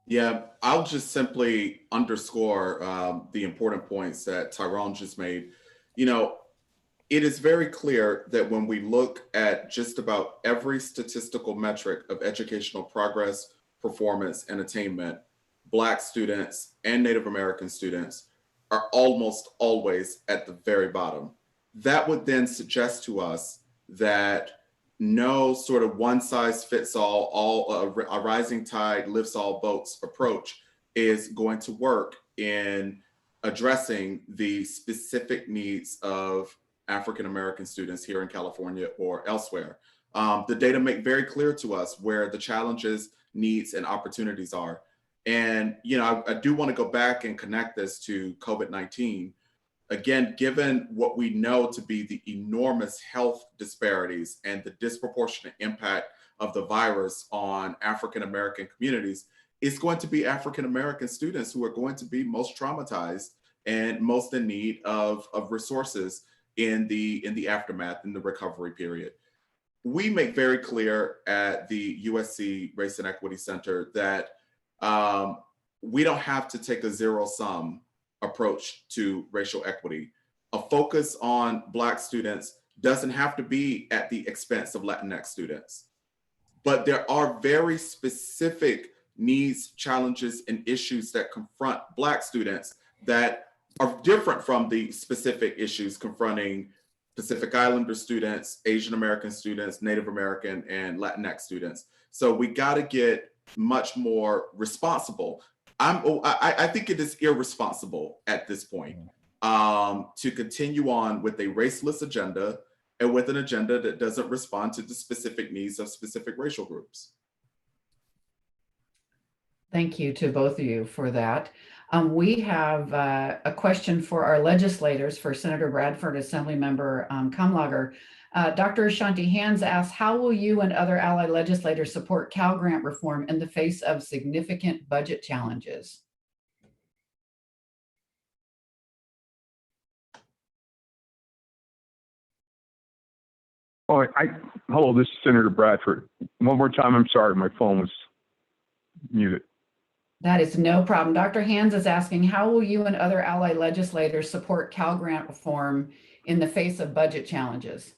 Yeah, I'll just simply underscore the important points that Tyrone just made. It is very clear that when we look at just about every statistical metric of educational progress, performance, and attainment, Black students and Native American students are almost always at the very bottom. That would then suggest to us that no sort of one size fits all, a rising tide lifts all boats approach is going to work in addressing the specific needs of African American students here in California or elsewhere. The data make very clear to us where the challenges, needs, and opportunities are. And, you know, I do want to go back and connect this to COVID-19. Again, given what we know to be the enormous health disparities and the disproportionate impact of the virus on African-American communities, it's going to be African-American students who are going to be most traumatized and most in need of resources in the aftermath, in the recovery period. We make very clear at the USC Race and Equity Center that we don't have to take a zero-sum approach to racial equity. A focus on Black students doesn't have to be at the expense of Latinx students, but there are very specific needs, challenges, and issues that confront Black students that are different from the specific issues confronting Pacific Islander students, Asian American students, Native American, and Latinx students. So we got to get much more responsible. I think it is irresponsible at this point to continue on with a raceless agenda and with an agenda that doesn't respond to the specific needs of specific racial groups. Thank you to both of you for that. We have a question for our legislators, for Senator Bradford, Assemblymember Kamlager. Dr. Ashanti Hands asks, how will you and other ally legislators support Cal Grant reform in the face of significant budget challenges? Oh, hello, this is Senator Bradford. One more time, I'm sorry, my phone was muted. That is no problem. Dr. Hands is asking, how will you and other ally legislators support Cal Grant reform in the face of budget challenges?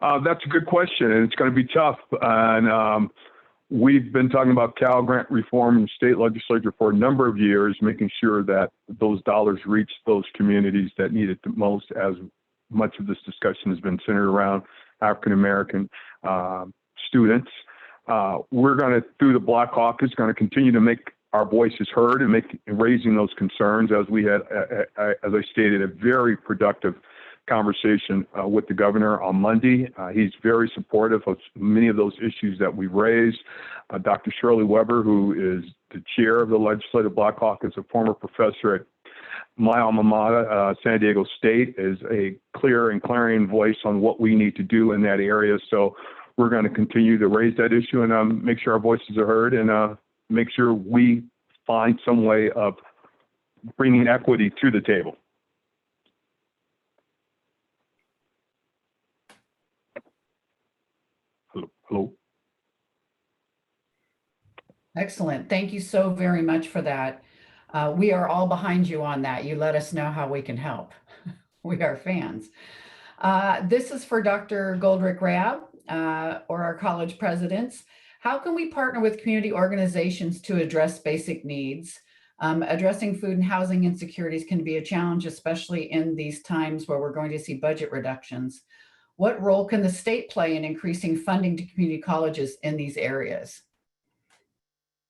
That's a good question, and it's going to be tough. And we've been talking about Cal Grant reform in state legislature for a number of years, making sure that those dollars reach those communities that need it the most, as much of this discussion has been centered around African-American students. We're going to, through the Black Caucus, going to continue to make our voices heard and raising those concerns, as we had, as I stated, a very productive conversation with the governor on Monday. He's very supportive of many of those issues that we've raised. Dr. Shirley Weber, who is the chair of the Legislative Black Caucus, a former professor at my alma mater, San Diego State, is a clear and clarion voice on what we need to do in that area. So we're going to continue to raise that issue and make sure our voices are heard, and make sure we find some way of bringing equity to the table. Hello. Excellent. Thank you so very much for that. We are all behind you on that. You let us know how we can help. We are fans. This is for Dr. Goldrick-Rab, or our college presidents. How can we partner with community organizations to address basic needs? Addressing food and housing insecurities can be a challenge, especially in these times where we're going to see budget reductions. What role can the state play in increasing funding to community colleges in these areas?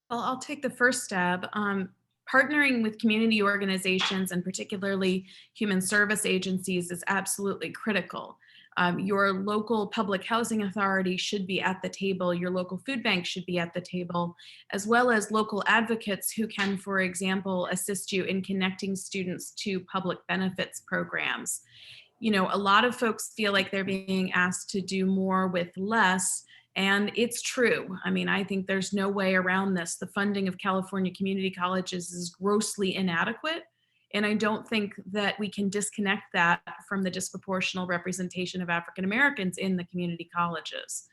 Well, I'll take the first stab. Partnering with community organizations and particularly human service agencies is absolutely critical. Your local public housing authority should be at the table. Your local food bank should be at the table, as well as local advocates who can, for example, assist you in connecting students to public benefits programs. You know, a lot of folks feel like they're being asked to do more with less, and it's true. I mean, I think there's no way around this. The funding of California community colleges is grossly inadequate, and I don't think that we can disconnect that from the disproportional representation of African Americans in the community colleges.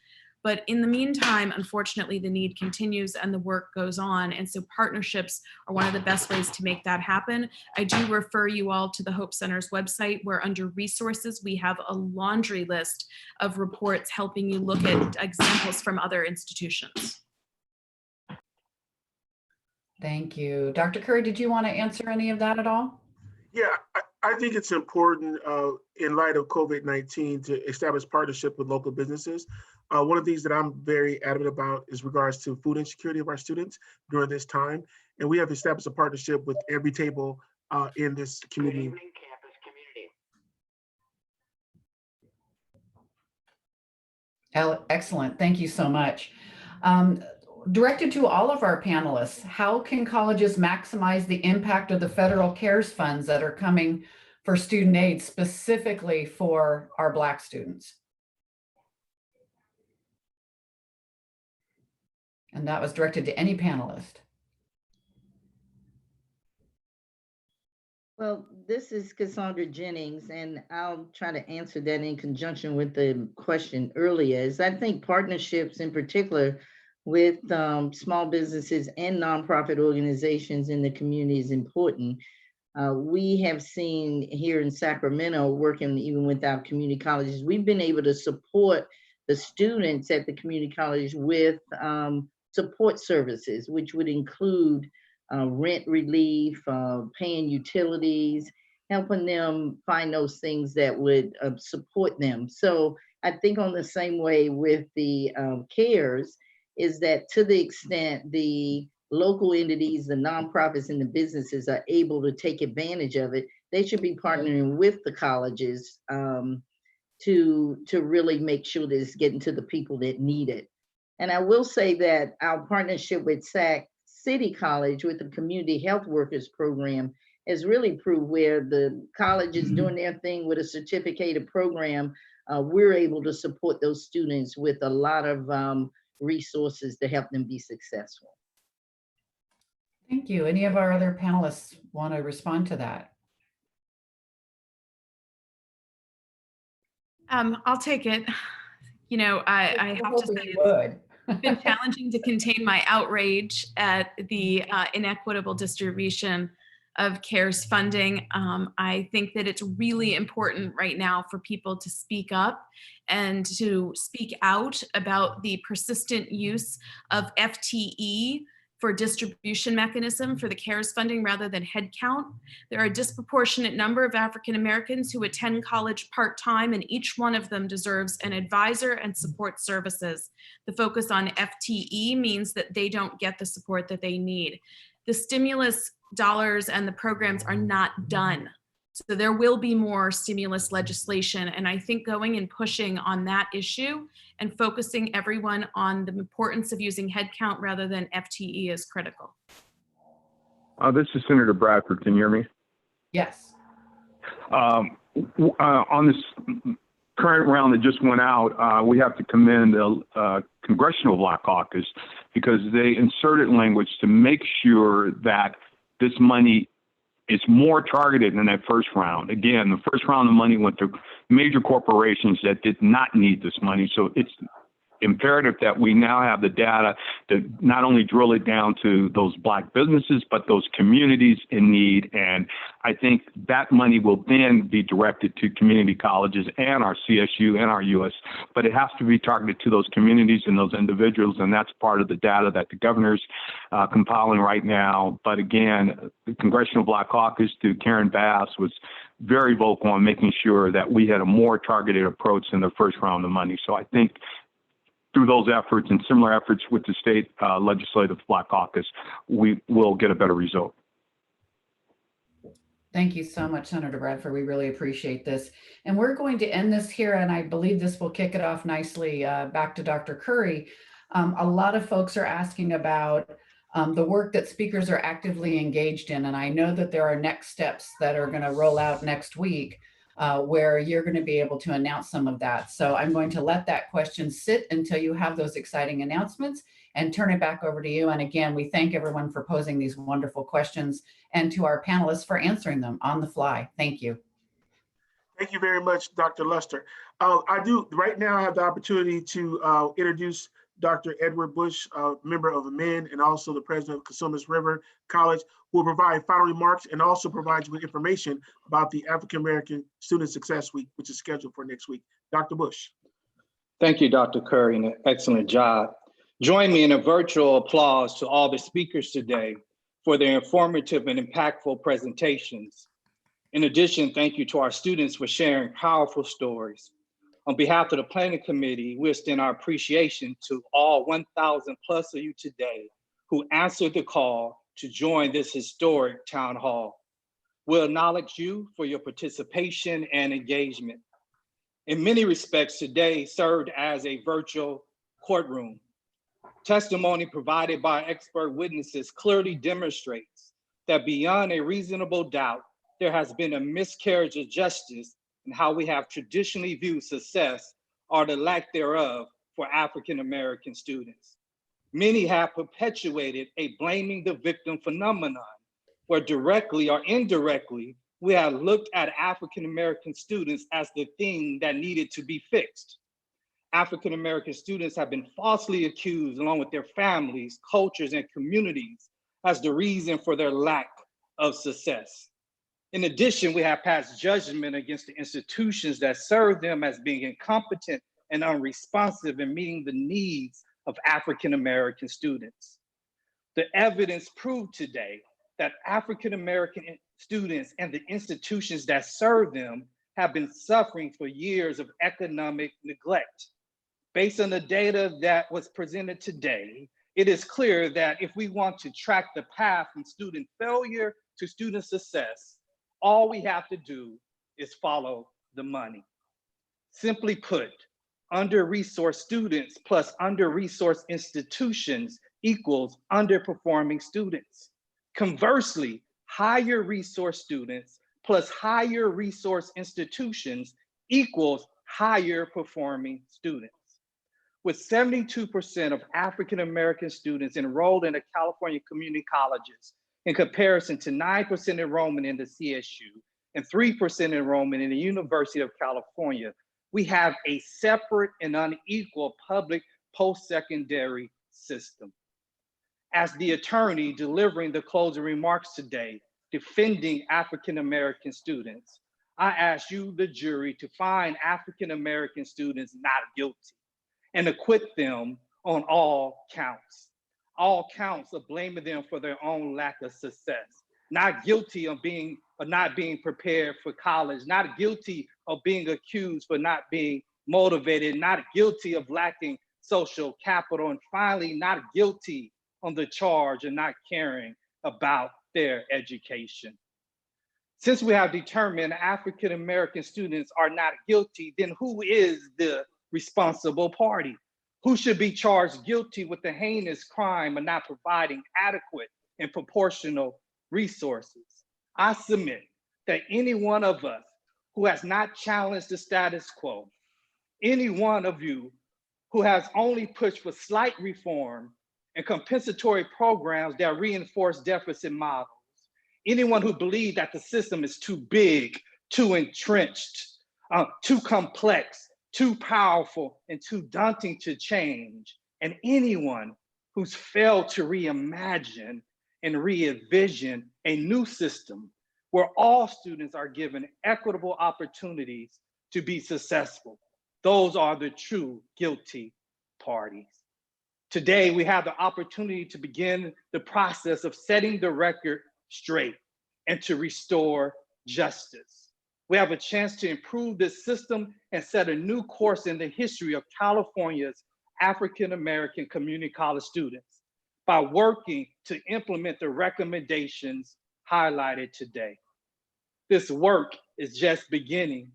But in the meantime, unfortunately, the need continues and the work goes on. And so partnerships are one of the best ways to make that happen. I do refer you all to the Hope Center's website, where under resources, we have a laundry list of reports helping you look at examples from other institutions. Thank you. Dr. Curry, did you want to answer any of that at all? Yeah, I think it's important in light of COVID-19 to establish partnership with local businesses. One of the things that I'm very adamant about is regards to food insecurity of our students during this time. And we have established a partnership with every table in this community. Excellent. Thank you so much. Directed to all of our panelists, how can colleges maximize the impact of the federal CARES funds that are coming for student aid specifically for our Black students? And that was directed to any panelist. Well, this is Cassandra Jennings, and I'll try to answer that in conjunction with the question earlier. Is I think partnerships in particular with small businesses and nonprofit organizations in the community is important. We have seen here in Sacramento, working even with our community colleges, we've been able to support the students at the community college with support services, which would include rent relief, paying utilities, helping them find those things that would support them. So I think on the same way with the CARES is that to the extent the local entities, the nonprofits and the businesses are able to take advantage of it, they should be partnering with the colleges to really make sure that it's getting to the people that need it. And I will say that our partnership with Sac City College with the Community Health Workers Program has really proved where the college is doing their thing with a certificated program, we're able to support those students with a lot of resources to help them be successful. Thank you. Any of our other panelists want to respond to that? I'll take it. You know, I have to say it's been challenging to contain my outrage at the inequitable distribution of CARES funding. I think that it's really important right now for people to speak up and to speak out about the persistent use of FTE for distribution mechanism for the CARES funding rather than headcount. There are a disproportionate number of African Americans who attend college part-time, and each one of them deserves an advisor and support services. The focus on FTE means that they don't get the support that they need. The stimulus dollars and the programs are not done. So there will be more stimulus legislation. And I think going and pushing on that issue and focusing everyone on the importance of using headcount rather than FTE is critical. This is Senator Bradford. Can you hear me? Yes. On this current round that just went out, we have to commend the Congressional Black Caucus because they inserted language to make sure that this money is more targeted than that first round. Again, the first round of money went to major corporations that did not need this money. So it's imperative that we now have the data to not only drill it down to those Black businesses, but those communities in need. And I think that money will then be directed to community colleges and our CSU and our US, but it has to be targeted to those communities and those individuals. And that's part of the data that the governor's compiling right now. But again, the Congressional Black Caucus through Karen Bass was very vocal on making sure that we had a more targeted approach in the first round of money. So I think through those efforts and similar efforts with the state legislative Black Caucus, we will get a better result. Thank you so much, Senator Bradford. We really appreciate this. And we're going to end this here, and I believe this will kick it off nicely back to Dr. Curry. A lot of folks are asking about the work that speakers are actively engaged in, and I know that there are next steps that are going to roll out next week where you're going to be able to announce some of that. So I'm going to let that question sit until you have those exciting announcements and turn it back over to you. And again, we thank everyone for posing these wonderful questions and to our panelists for answering them on the fly. Thank you. Thank you very much, Dr. Luster. I do right now have the opportunity to introduce Dr. Edward Bush, member of AMEN and also the president of Cosumnes River College, who will provide final remarks and also provide you with information about the African American Student Success Week, which is scheduled for next week. Dr. Bush. Thank you, Dr. Curry, and an excellent job. Join me in a virtual applause to all the speakers today for their informative and impactful presentations. In addition, thank you to our students for sharing powerful stories. On behalf of the Planning Committee, we extend our appreciation to all 1,000 plus of you today who answered the call to join this historic town hall. We'll acknowledge you for your participation and engagement. In many respects, today served as a virtual courtroom. Testimony provided by expert witnesses clearly demonstrates that beyond a reasonable doubt, there has been a miscarriage of justice in how we have traditionally viewed success or the lack thereof for African-American students. Many have perpetuated a blaming the victim phenomenon, where directly or indirectly, we have looked at African-American students as the thing that needed to be fixed. African-American students have been falsely accused, along with their families, cultures, and communities, as the reason for their lack of success. In addition, we have passed judgment against the institutions that serve them as being incompetent and unresponsive in meeting the needs of African-American students. The evidence proved today that African-American students and the institutions that serve them have been suffering for years of economic neglect. Based on the data that was presented today, it is clear that if we want to track the path from student failure to student success, all we have to do is follow the money. Simply put, under-resourced students plus under-resourced institutions equals underperforming students. Conversely, higher resource students plus higher resource institutions equals higher performing students. With 72% of African-American students enrolled in the California community colleges, in comparison to 9% enrollment in the CSU and 3% enrollment in the University of California, we have a separate and unequal public post-secondary system. As the attorney delivering the closing remarks today, defending African-American students, I ask you, the jury, to find African-American students not guilty and acquit them on all counts of blaming them for their own lack of success, not guilty of not being prepared for college, not guilty of being accused for not being motivated, not guilty of lacking social capital, and finally, not guilty on the charge of not caring about their education. Since we have determined African-American students are not guilty, then who is the responsible party? Who should be charged guilty with the heinous crime of not providing adequate and proportional resources? I submit that any one of us who has not challenged the status quo, any one of you who has only pushed for slight reform and compensatory programs that reinforce deficit models, anyone who believes that the system is too big, too entrenched, too complex, too powerful, and too daunting to change, and anyone who's failed to reimagine and re-envision a new system where all students are given equitable opportunities to be successful. Those are the true guilty parties. Today, we have the opportunity to begin the process of setting the record straight and to restore justice. We have a chance to improve this system and set a new course in the history of California's African-American community college students by working to implement the recommendations highlighted today. This work is just beginning.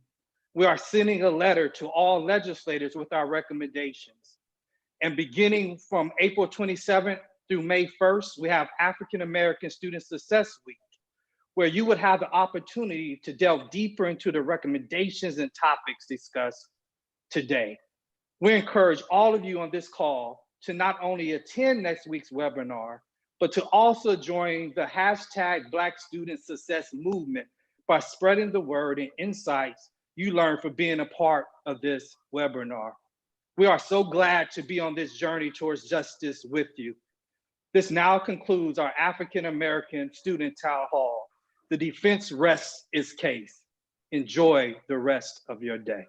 We are sending a letter to all legislators with our recommendations. And beginning from April 27th through May 1st, we have African-American Student Success Week, where you would have the opportunity to delve deeper into the recommendations and topics discussed today. We encourage all of you on this call to not only attend next week's webinar, but to also join the hashtag Black Student Success movement by spreading the word and insights you learn from being a part of this webinar. We are so glad to be on this journey towards justice with you. This now concludes our African-American Student Town Hall. The defense rests its case. Enjoy the rest of your day.